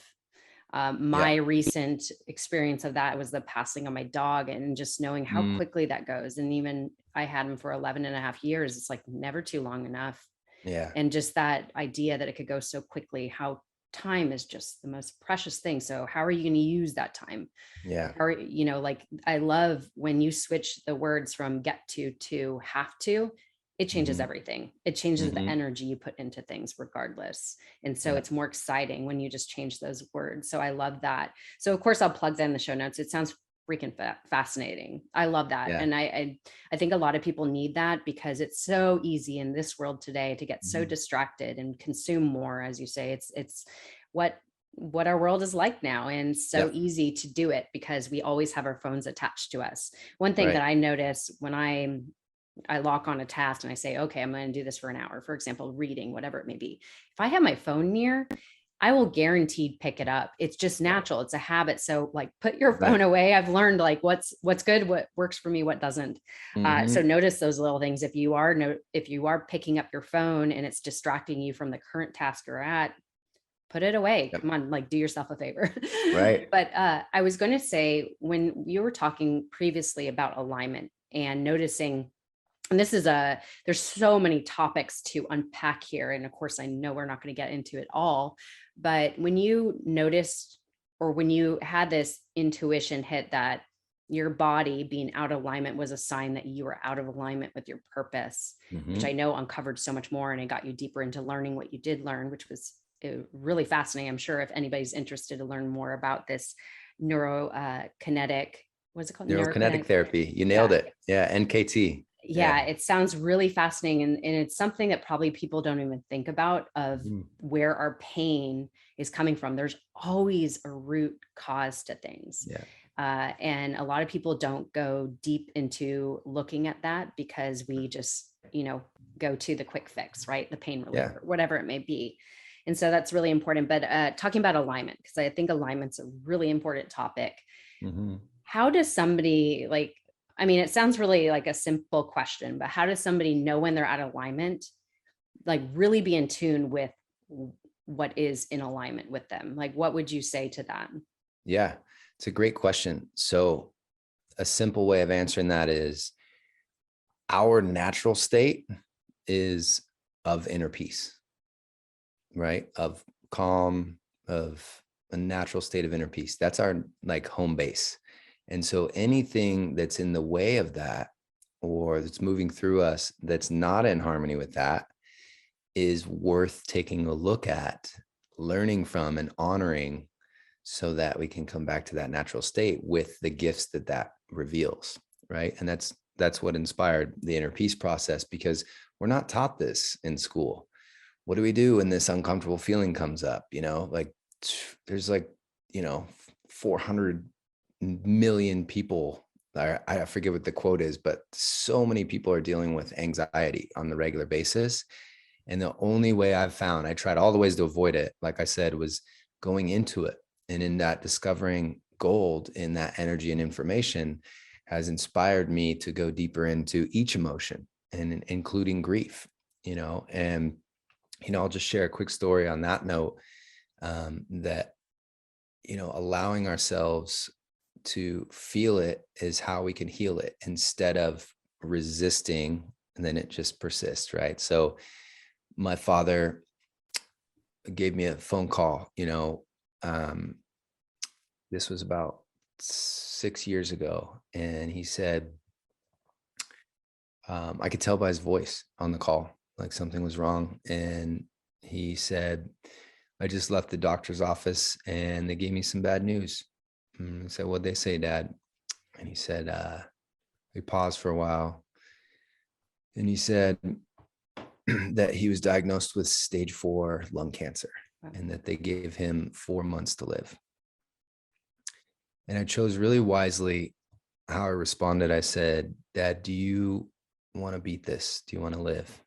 My recent experience of that was the passing of my dog, and just knowing how quickly that goes. And even I had him for 11 and a half years. It's like never too long enough. Yeah. And just that idea that it could go so quickly, how time is just the most precious thing. So how are you going to use that time? Yeah. Or, like, I love when you switch the words from get to have to, it changes everything. It changes the energy you put into things regardless. And so it's more exciting when you just change those words. So I love that. So of course I'll plug that in the show notes. It sounds freaking fascinating. I love that. And I think a lot of people need that, because it's so easy in this world today to get so distracted and consume more. As you say, it's what our world is like now, and so easy to do it because we always have our phones attached to us. One thing that I notice when I'm I lock on a task and I say, okay, I'm going to do this for an hour, for example, reading, whatever it may be. If I have my phone near, I will guaranteed pick it up. It's just natural. It's a habit. So like put your phone away. I've learned like what's good, what works for me, what doesn't. So notice those little things. If you are picking up your phone and it's distracting you from the current task you're at, put it away. Come on, like do yourself a favor. Right. But I was going to say, when you were talking previously about alignment and noticing, and there's so many topics to unpack here. And of course, I know we're not going to get into it all, but when you noticed, or when you had this intuition hit that your body being out of alignment was a sign that you were out of alignment with your purpose, which I know uncovered so much more, and it got you deeper into learning what you did learn, which was really fascinating. I'm sure if anybody's interested to learn more about this neurokinetic, what's it called? Neurokinetic therapy. You nailed it. Yeah. NKT. Yeah, it sounds really fascinating. And it's something that probably people don't even think about, of where our pain is coming from. There's always a root cause to things. Yeah. And a lot of people don't go deep into looking at that, because we just, go to the quick fix, right? The pain relief, or whatever it may be. And so that's really important. But talking about alignment, because I think alignment's a really important topic. How does somebody it sounds really like a simple question, but how does somebody know when they're out of alignment? Like really be in tune with what is in alignment with them? Like, what would you say to that? Yeah, it's a great question. So a simple way of answering that is our natural state is of inner peace, right? Of calm, of a natural state of inner peace. That's our home base. And so anything that's in the way of that, or that's moving through us, that's not in harmony with that, is worth taking a look at, learning from, and honoring, so that we can come back to that natural state with the gifts that reveals, right? And that's what inspired the inner peace process, because we're not taught this in school. What do we do when this uncomfortable feeling comes up? There's 400 million people, I forget what the quote is, but so many people are dealing with anxiety on the regular basis. And the only way I've found, I tried all the ways to avoid it, like I said, was going into it. And in that, discovering gold in that energy and information has inspired me to go deeper into each emotion, and including grief, and, I'll just share a quick story on that note, that, allowing ourselves to feel it is how we can heal it, instead of resisting, and then it just persists, right? So my father gave me a phone call, this was about 6 years ago, and he said, I could tell by his voice on the call, like something was wrong. And he said, I just left the doctor's office and they gave me some bad news. I said, what'd they say, Dad? And he said, we paused for a while. And he said that he was diagnosed with stage 4 lung cancer, and that they gave him 4 months to live. And I chose really wisely how I responded. I said, Dad, do you want to beat this? Do you want to live?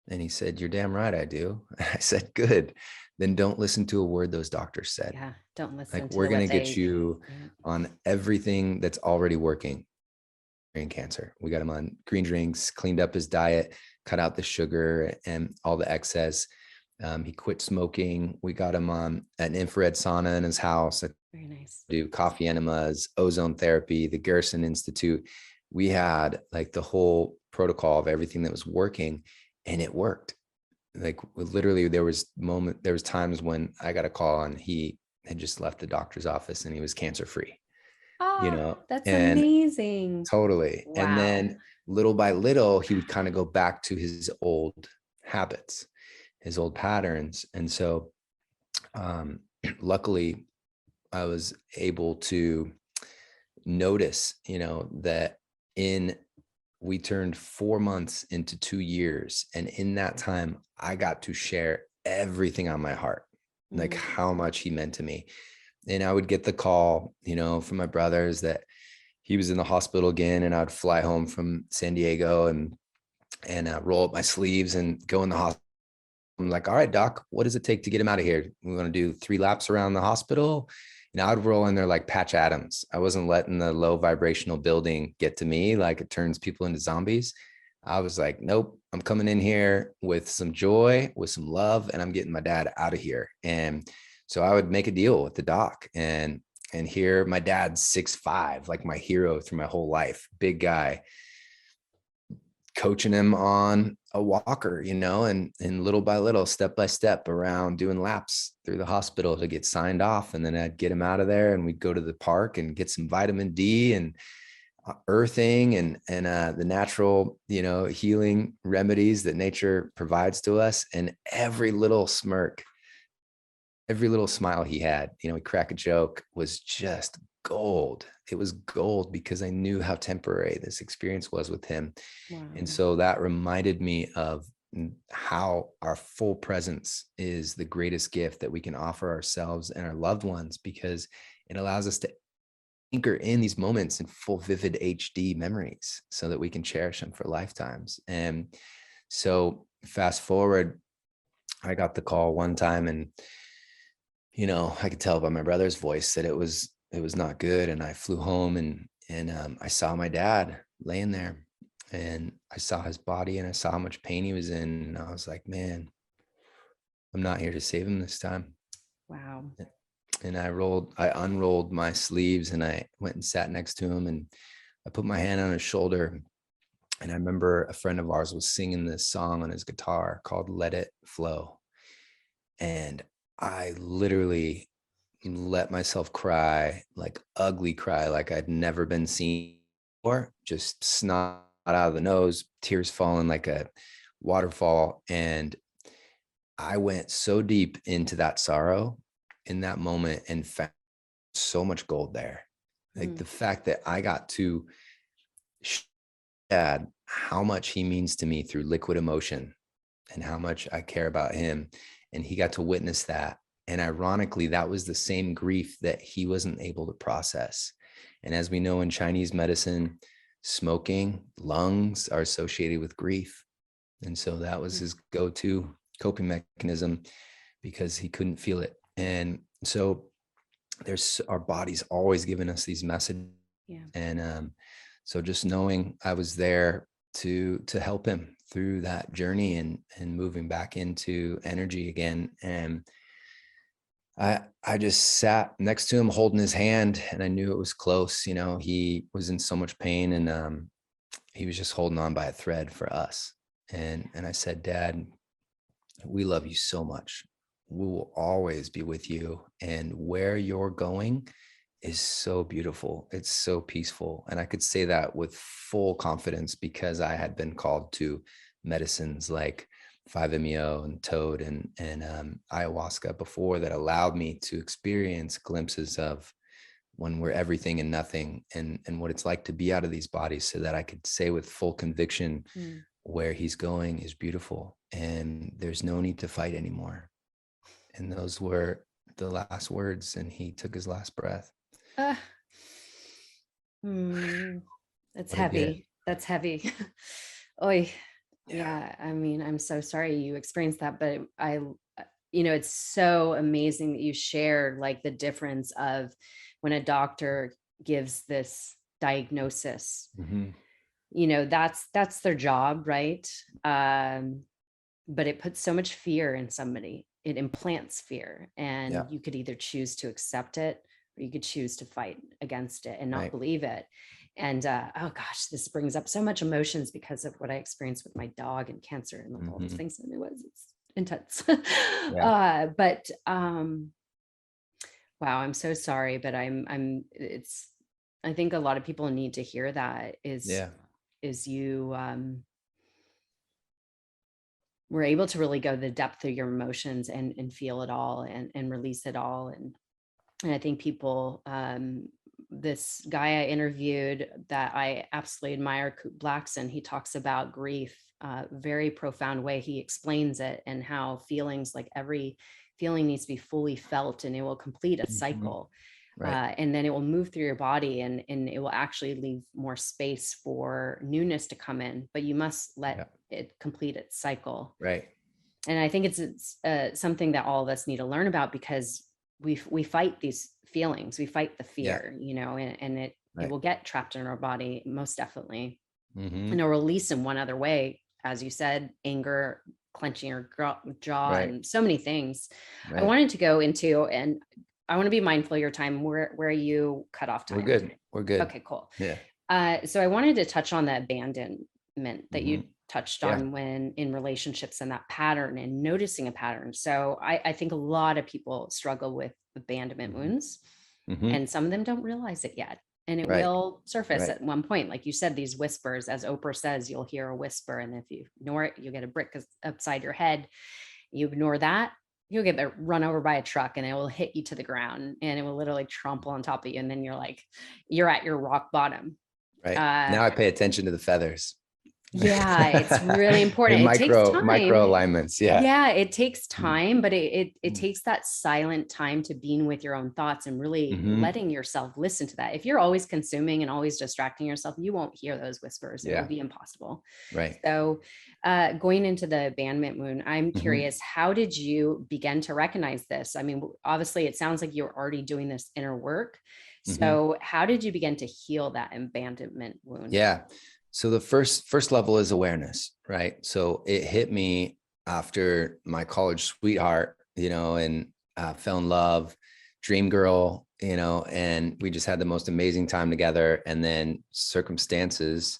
And he said, you're damn right I do. I said, good. Then don't listen to a word those doctors said. Yeah, don't listen to we're going to get you on everything that's already working in cancer. We got him on green drinks, cleaned up his diet, cut out the sugar and all the excess. He quit smoking. We got him on an infrared sauna in his house. Very nice. Do coffee enemas, ozone therapy, the Garrison Institute. We had the whole protocol of everything that was working, and it worked. Literally there was times when I got a call and he had just left the doctor's office and he was cancer free. That's amazing. Totally. Wow. And then little by little, he would kind of go back to his old habits, his old patterns. And so, luckily I was able to notice, that we turned 4 months into 2 years. And in that time, I got to share everything on my heart, how much he meant to me. And I would get the call, from my brothers that he was in the hospital again, and I'd fly home from San Diego and roll up my sleeves and go in the hospital. I'm like, all right, doc, what does it take to get him out of here? We want to do 3 laps around the hospital. And I'd roll in there like Patch Adams. I wasn't letting the low vibrational building get to me like it turns people into zombies. I was like, nope, I'm coming in here with some joy, with some love, and I'm getting my dad out of here. And so I would make a deal with the doc, and here my dad's 6'5", like my hero through my whole life, big guy, coaching him on a walker, and little by little, step by step around doing laps through the hospital to get signed off. And then I'd get him out of there and we'd go to the park and get some vitamin D and earthing and the natural, healing remedies that nature provides to us. And every little smirk, every little smile he had, he crack a joke, was just gold. It was gold because I knew how temporary this experience was with him. Wow. And so that reminded me of how our full presence is the greatest gift that we can offer ourselves and our loved ones, because it allows us to anchor in these moments in full vivid HD memories so that we can cherish them for lifetimes. And so fast forward, I got the call one time, and I could tell by my brother's voice that it was not good. And I flew home and I saw my dad laying there, and I saw his body and I saw how much pain he was in. And I was like, man, I'm not here to save him this time. Wow. And I unrolled my sleeves and I went and sat next to him, and I put my hand on his shoulder. And I remember a friend of ours was singing this song on his guitar called Let It Flow. And I literally let myself cry, like ugly cry, like I'd never been seen before, just snot out of the nose, tears falling like a waterfall. And I went so deep into that sorrow in that moment and found so much gold there. Like the fact that I got to dad how much he means to me through liquid emotion and how much I care about him. And he got to witness that. And ironically, that was the same grief that he wasn't able to process. And as we know in Chinese medicine, smoking, lungs are associated with grief. And so that was his go-to coping mechanism because he couldn't feel it. And so there's our body's always giving us these messages. Yeah. And so just knowing I was there to help him through that journey and moving back into energy again. And I just sat next to him holding his hand, and I knew it was close. He was in so much pain, and he was just holding on by a thread for us. And I said, Dad, we love you so much. We will always be with you. And where you're going is so beautiful. It's so peaceful. And I could say that with full confidence because I had been called to medicines like 5-MeO and toad and ayahuasca before that allowed me to experience glimpses of when we're everything and nothing, and what it's like to be out of these bodies, so that I could say with full conviction where he's going is beautiful and there's no need to fight anymore. And those were the last words, and he took his last breath. That's heavy. That's heavy. Oy. Yeah. I mean, I'm so sorry you experienced that, but it's so amazing that you shared like the difference of when a doctor gives this diagnosis. That's their job, right? But it puts so much fear in somebody. It implants fear, and you could either choose to accept it or you could choose to fight against it and not believe it. And oh gosh, this brings up so much emotions because of what I experienced with my dog and cancer and all the things that it's intense. But wow, I'm so sorry, but I think a lot of people need to hear that is you were able to really go to the depth of your emotions and feel it all and release it all. And I think people, this guy I interviewed that I absolutely admire, Coop Blackson, he talks about grief, very profound way. He explains it and how feelings, like every feeling needs to be fully felt and it will complete a cycle. Right. And then it will move through your body, and it will actually leave more space for newness to come in, but you must let Yeah. it complete its cycle. Right. And I think it's something that all of us need to learn about, because we fight these feelings, we fight the Yeah. fear, and it Right. will get trapped in our body, most definitely, Mm-hmm. and it'll release in one other way, as you said, anger, clenching your jaw, Right. and so many things. I Right. wanted to go into, and I want to be mindful of your time. Where you cut off We're time? good. We're good. Okay, cool. Yeah. So I wanted to touch on the abandonment that Mm-hmm. you touched Yeah. on when in relationships, and that pattern, and noticing a pattern. So I think a lot of people struggle with abandonment Mm-hmm. wounds, Mm-hmm. and some of them don't realize it yet. And it Right. will surface Right. at one point. Like you said, these whispers, as Oprah says, you'll hear a whisper. And if you ignore it, you get a brick upside your head. You ignore that, you'll get run over by a truck, and it will hit you to the ground, and it will literally trample on top of you. And then you're at your rock bottom. Right. Uh, Now I pay attention to the feathers. yeah, it's really In important. It takes micro time. alignments. Yeah. Yeah, it takes Mm-hmm. time, but it takes that silent time to being with your own thoughts, and really Mm-hmm. letting yourself listen to that. If you're always consuming and always distracting yourself, you won't hear those whispers. It will Yeah. be impossible. Right. So, going into the abandonment wound, I'm Mm-hmm. curious, how did you begin to recognize this? I mean, obviously, it sounds like you're already doing this inner work. Mm-hmm. So, how did you begin to heal that abandonment wound? Yeah. So the first level is awareness, right? So it hit me after my college sweetheart, and fell in love, dream girl, and we just had the most amazing time together. And then circumstances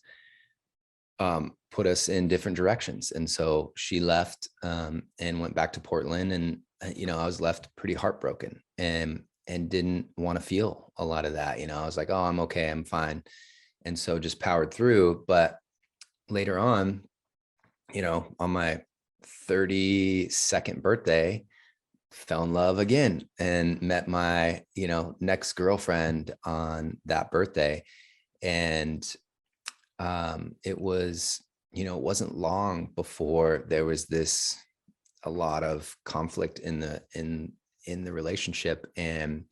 put us in different directions. And so she left and went back to Portland, and I was left pretty heartbroken and didn't want to feel a lot of that. I was like, oh, I'm okay, I'm fine. And so just powered through. But later on my 32nd birthday, fell in love again and met my, next girlfriend on that birthday. And it wasn't long before there was a lot of conflict in the relationship. And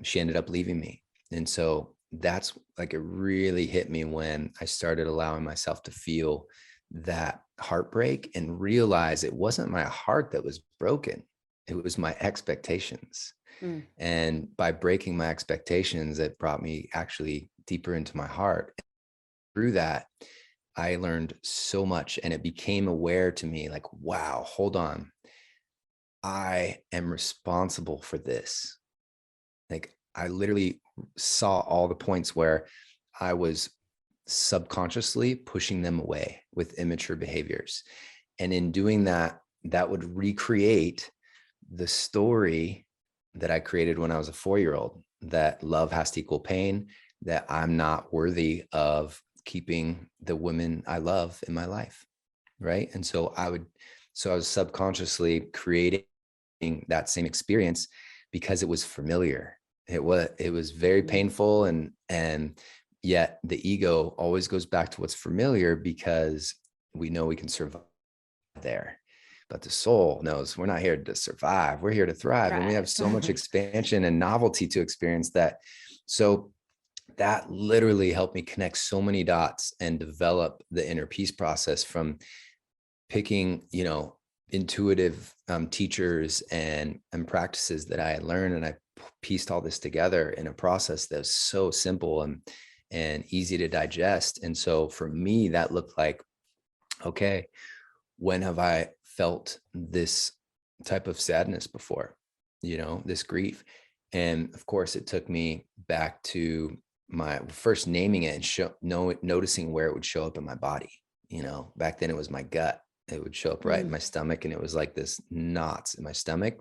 she ended up leaving me. And so that's like, it really hit me when I started allowing myself to feel that heartbreak and realize it wasn't my heart that was broken. It was my expectations. Mm. And by breaking my expectations, it brought me actually deeper into my heart. Through that, I learned so much, and it became aware to me like, wow, hold on. I am responsible for this. Like, I literally saw all the points where I was subconsciously pushing them away with immature behaviors. And in doing that, that would recreate the story that I created when I was a 4-year-old, that love has to equal pain, that I'm not worthy of keeping the women I love in my life. Right. And so I was subconsciously creating that same experience because it was familiar. It was very painful, and yet the ego always goes back to what's familiar because we know we can survive there. But the soul knows we're not here to survive. We're here to thrive. And we have so much Thrive. expansion and novelty to experience that. So that literally helped me connect so many dots and develop the inner peace process from picking, intuitive teachers and practices that I had learned. And I pieced all this together in a process that was so simple and easy to digest. And so for me, that looked like, okay, when have I felt this type of sadness before, this grief? And of course, it took me back to my first naming it and noticing where it would show up in my body. Back then it was my gut. It would show up right in my stomach, and it was like this knots in my stomach.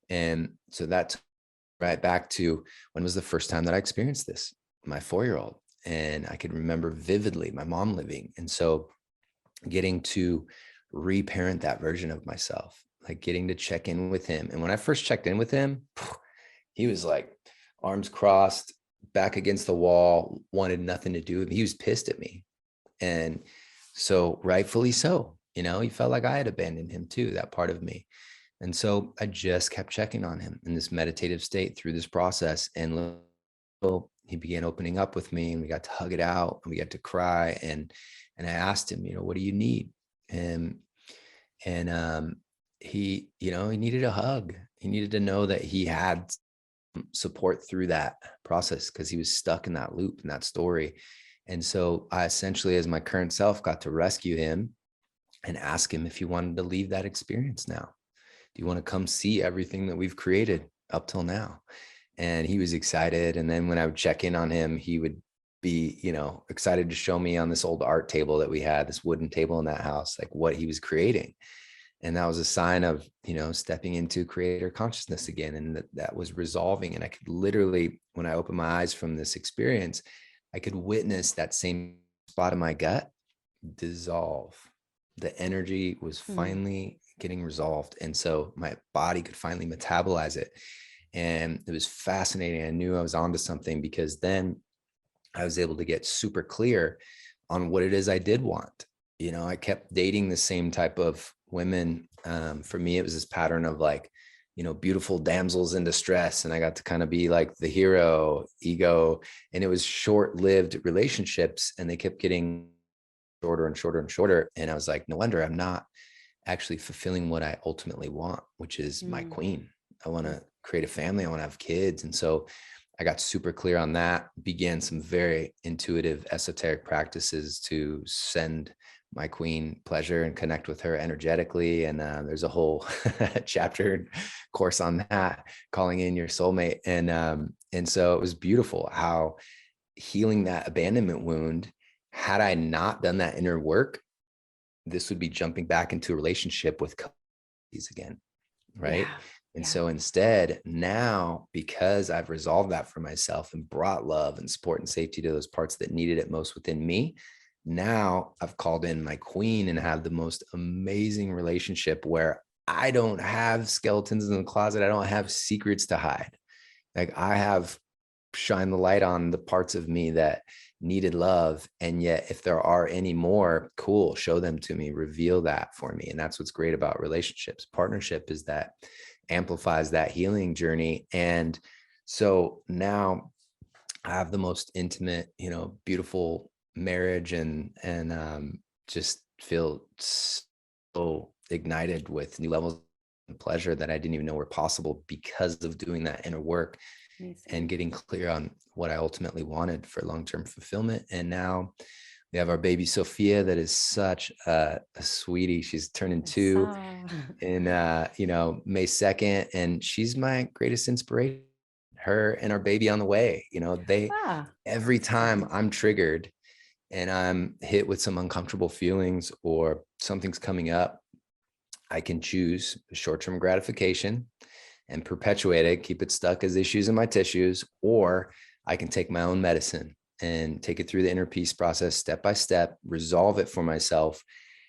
And so that's right back to when was the first time that I experienced this, my 4-year-old. And I could remember vividly my mom living. And so getting to reparent that version of myself, like getting to check in with him. And when I first checked in with him, he was like arms crossed, back against the wall, wanted nothing to do with me. He was pissed at me. And so rightfully so, he felt like I had abandoned him too, that part of me. And so I just kept checking on him in this meditative state through this process. And he began opening up with me, and we got to hug it out, and we got to cry. And I asked him, what do you need? And he, he needed a hug. He needed to know that he had support through that process, because he was stuck in that loop, in that story. And so I essentially, as my current self, got to rescue him and ask him if he wanted to leave that experience now. Do you want to come see everything that we've created up till now? And he was excited. And then when I would check in on him, he would be, excited to show me on this old art table that we had, this wooden table in that house, like what he was creating. And that was a sign of, stepping into creator consciousness again. And that was resolving. And I could literally, when I opened my eyes from this experience, I could witness that same spot in my gut dissolve. The energy was finally getting resolved. And so my body could finally metabolize it. And it was fascinating. I knew I was onto something, because then I was able to get super clear on what it is I did want. I kept dating the same type of women. For me, it was this pattern of like, beautiful damsels in distress. And I got to kind of be like the hero, ego. And it was short-lived relationships, and they kept getting shorter and shorter and shorter. And I was like, no wonder I'm not actually fulfilling what I ultimately want, which is my queen. I want to create a family. I want to have kids. And so I got super clear on that, began some very intuitive, esoteric practices to send my queen pleasure and connect with her energetically. And there's a whole chapter course on that, calling in your soulmate. And so it was beautiful how healing that abandonment wound, had I not done that inner work, this would be jumping back into a relationship with these again. Right. Yeah. And so instead, now, because I've resolved that for myself and brought love and support and safety to those parts that needed it most within me, now I've called in my queen and have the most amazing relationship where I don't have skeletons in the closet. I don't have secrets to hide. Like, I have shine the light on the parts of me that needed love. And yet, if there are any more, cool, show them to me, reveal that for me. And that's what's great about relationships. Partnership is that amplifies that healing journey. And so now I have the most intimate, beautiful marriage, and just feel so ignited with new levels of pleasure that I didn't even know were possible, because of doing that inner work. Amazing. And getting clear on what I ultimately wanted for long-term fulfillment. And now we have our baby Sophia, that is such a sweetie. She's turning 2 in May 2nd, and she's my greatest inspiration. Her and our baby on the way. Every time I'm triggered and I'm hit with some uncomfortable feelings or something's coming up, I can choose short-term gratification and perpetuate it, keep it stuck as issues in my tissues, or I can take my own medicine and take it through the inner peace process, step by step, resolve it for myself,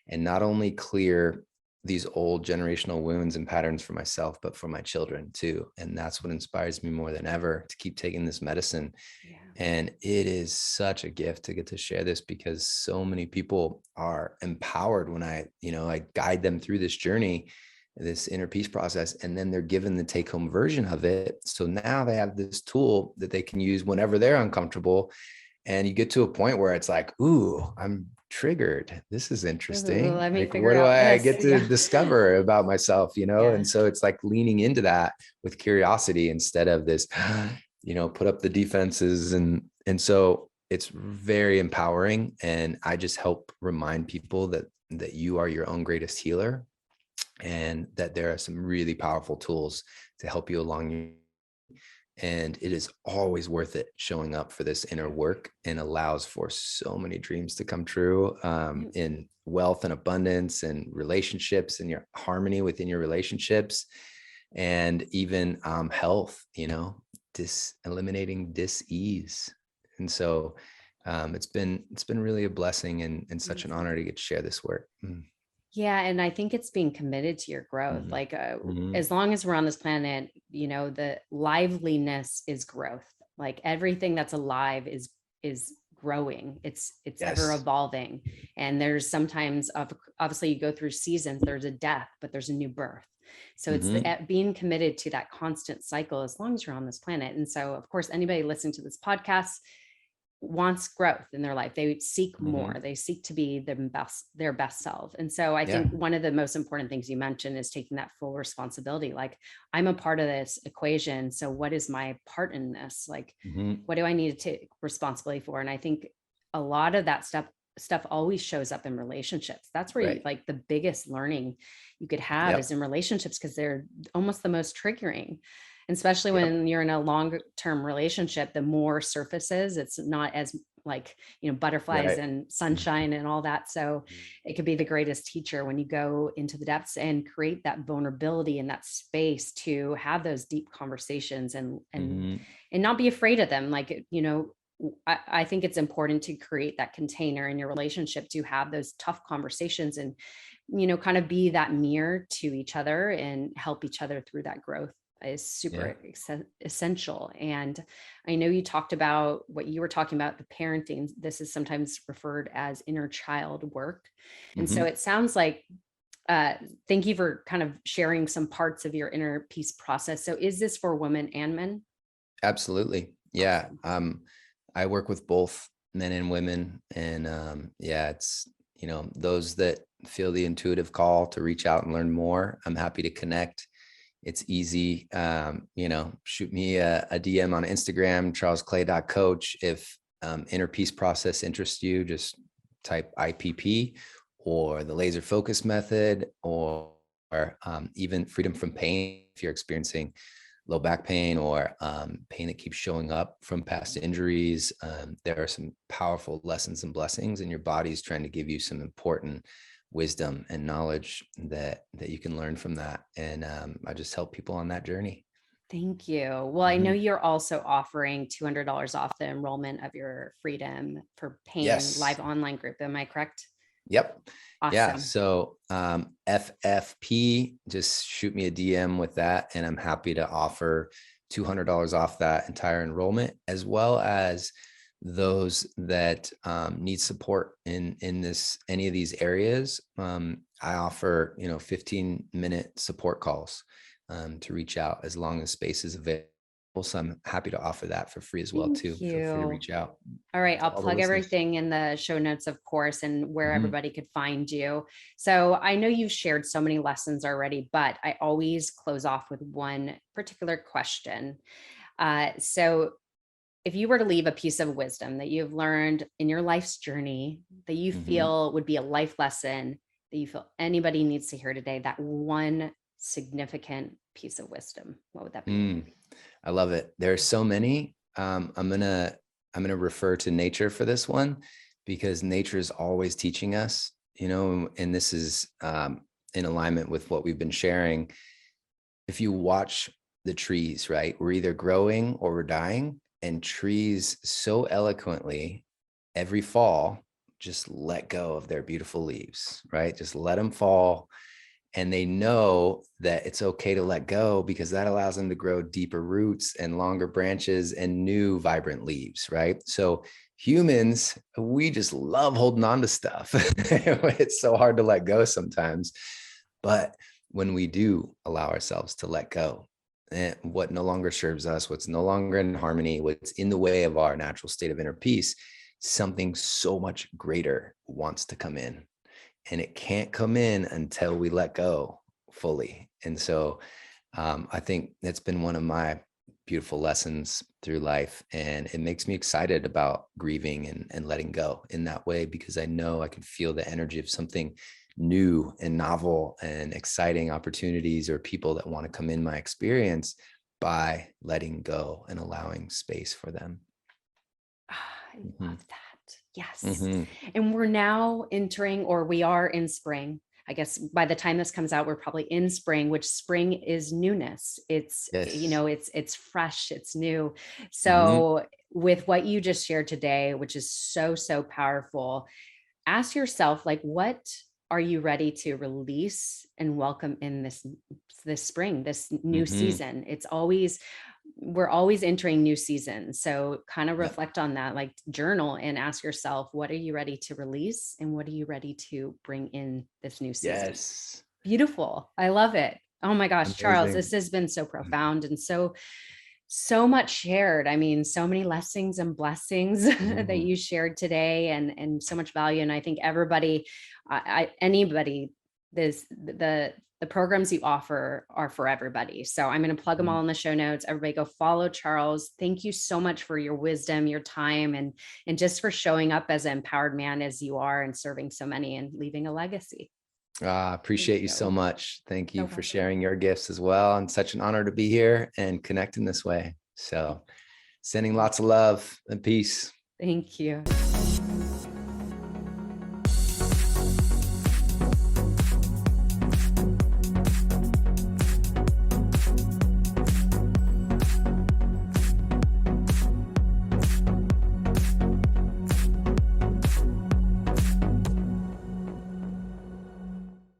and not only clear these old generational wounds and patterns for myself, but for my children too. And that's what inspires me more than ever to keep taking this medicine. Yeah. And it is such a gift to get to share this, because so many people are empowered when I guide them through this journey, this inner peace process, and then they're given the take-home version of it. So now they have this tool that they can use whenever they're uncomfortable. And you get to a point where it's like, ooh, I'm triggered. This is interesting. Let me like, figure what do out I this. get to discover about myself, And so it's like leaning into that with curiosity instead of this, put up the defenses. And so it's very empowering. And I just help remind people that you are your own greatest healer, and that there are some really powerful tools to help you along your. And it is always worth it showing up for this inner work, and allows for so many dreams to come true, in wealth and abundance and relationships, and your harmony within your relationships, and even health, eliminating dis-ease. And so it's been really a blessing and such an honor to get to share this work. Yeah. And I think it's being committed to your growth. Like as long as we're on this planet, the liveliness is growth. Like everything that's alive is growing. It's ever Yes. evolving. And there's sometimes obviously you go through seasons, there's a death, but there's a new birth. So it's being committed to that constant cycle as long as you're on this planet. And so, of course, anybody listening to this podcast wants growth in their life. They seek more. They seek to be their best self. And so I think one of the most important things you mentioned is taking that full responsibility. Like, I'm a part of this equation. So what is my part in this? Like, what do I need to take responsibility for? And I think a lot of that stuff always shows up in relationships. That's where you, like, the biggest learning you could have is in relationships, because they're almost the most triggering. And especially when you're in a long-term relationship, the more surfaces, it's not as like, butterflies and sunshine and all that. So it could be the greatest teacher when you go into the depths and create that vulnerability and that space to have those deep conversations and not be afraid of them. Like, I think it's important to create that container in your relationship to have those tough conversations and, kind of be that mirror to each other and help each other through that growth is super essential. And I know you talked about what you were talking about, the parenting. This is sometimes referred as inner child work. And so it sounds like, thank you for kind of sharing some parts of your inner peace process. So is this for women and men? Absolutely. Yeah. I work with both men and women, and it's, those that feel the intuitive call to reach out and learn more, I'm happy to connect. It's easy. Shoot me a DM on Instagram, charlesclay.coach. If inner peace process interests you, just type IPP or the laser focus method, or even freedom from pain. If you're experiencing low back pain or pain that keeps showing up from past injuries, there are some powerful lessons and blessings, and your body's trying to give you some important wisdom and knowledge that you can learn from that. And I just help people on that journey. Thank you. Well, I know you're also offering $200 off the enrollment of your Freedom for Pain live online group. Am I correct? Yep. Awesome. Yeah. So FFP, just shoot me a DM with that, and I'm happy to offer $200 off that entire enrollment, as well as those that need support in any of these areas. I offer 15-minute support calls to reach out as long as space is available. So I'm happy to offer that for free as well too. Feel free to reach out. All right. I'll plug everything in the show notes, of course, and where everybody could find you. So I know you've shared so many lessons already, but I always close off with one particular question. So if you were to leave a piece of wisdom that you've learned in your life's journey that you feel would be a life lesson that you feel anybody needs to hear today, that one significant piece of wisdom, what would that be? I love it. There's so many. I'm gonna refer to nature for this one, because nature is always teaching us, and this is in alignment with what we've been sharing. If you watch the trees, right, we're either growing or we're dying, and trees so eloquently every fall just let go of their beautiful leaves, right? Just let them fall. And they know that it's okay to let go, because that allows them to grow deeper roots and longer branches and new vibrant leaves, right? So humans, we just love holding on to stuff. It's so hard to let go sometimes. But when we do allow ourselves to let go, and what no longer serves us, what's no longer in harmony, what's in the way of our natural state of inner peace, something so much greater wants to come in. And it can't come in until we let go fully. And so I think that's been one of my beautiful lessons through life. And it makes me excited about grieving and letting go in that way, because I know I can feel the energy of something new and novel and exciting opportunities or people that want to come in my experience by letting go and allowing space for them. I love that. Yes. And we're now entering, or we are in spring. I guess by the time this comes out, we're probably in spring, which spring is newness. It's, it's fresh, it's new. So with what you just shared today, which is so, so powerful, ask yourself, like, what are you ready to release and welcome in this spring, this new season? It's always we're always entering new seasons. So kind of Yep. reflect on that, like journal and ask yourself, what are you ready to release? And what are you ready to bring in this new season? Yes. Beautiful. I love it. Oh my gosh, Charles, Amazing. this has been so profound and so much shared. I mean, so many lessons and blessings that you shared today, and so much value. And I think everybody, anybody, the programs you offer are for everybody. So I'm going to plug them all in the show notes. Everybody go follow Charles. Thank you so much for your wisdom, your time, and just for showing up as an empowered man as you are and serving so many and leaving a legacy. Appreciate you so much. Thank you No for problem. sharing your gifts as well. And such an honor to be here and connect in this way. So sending lots of love and peace. Thank you.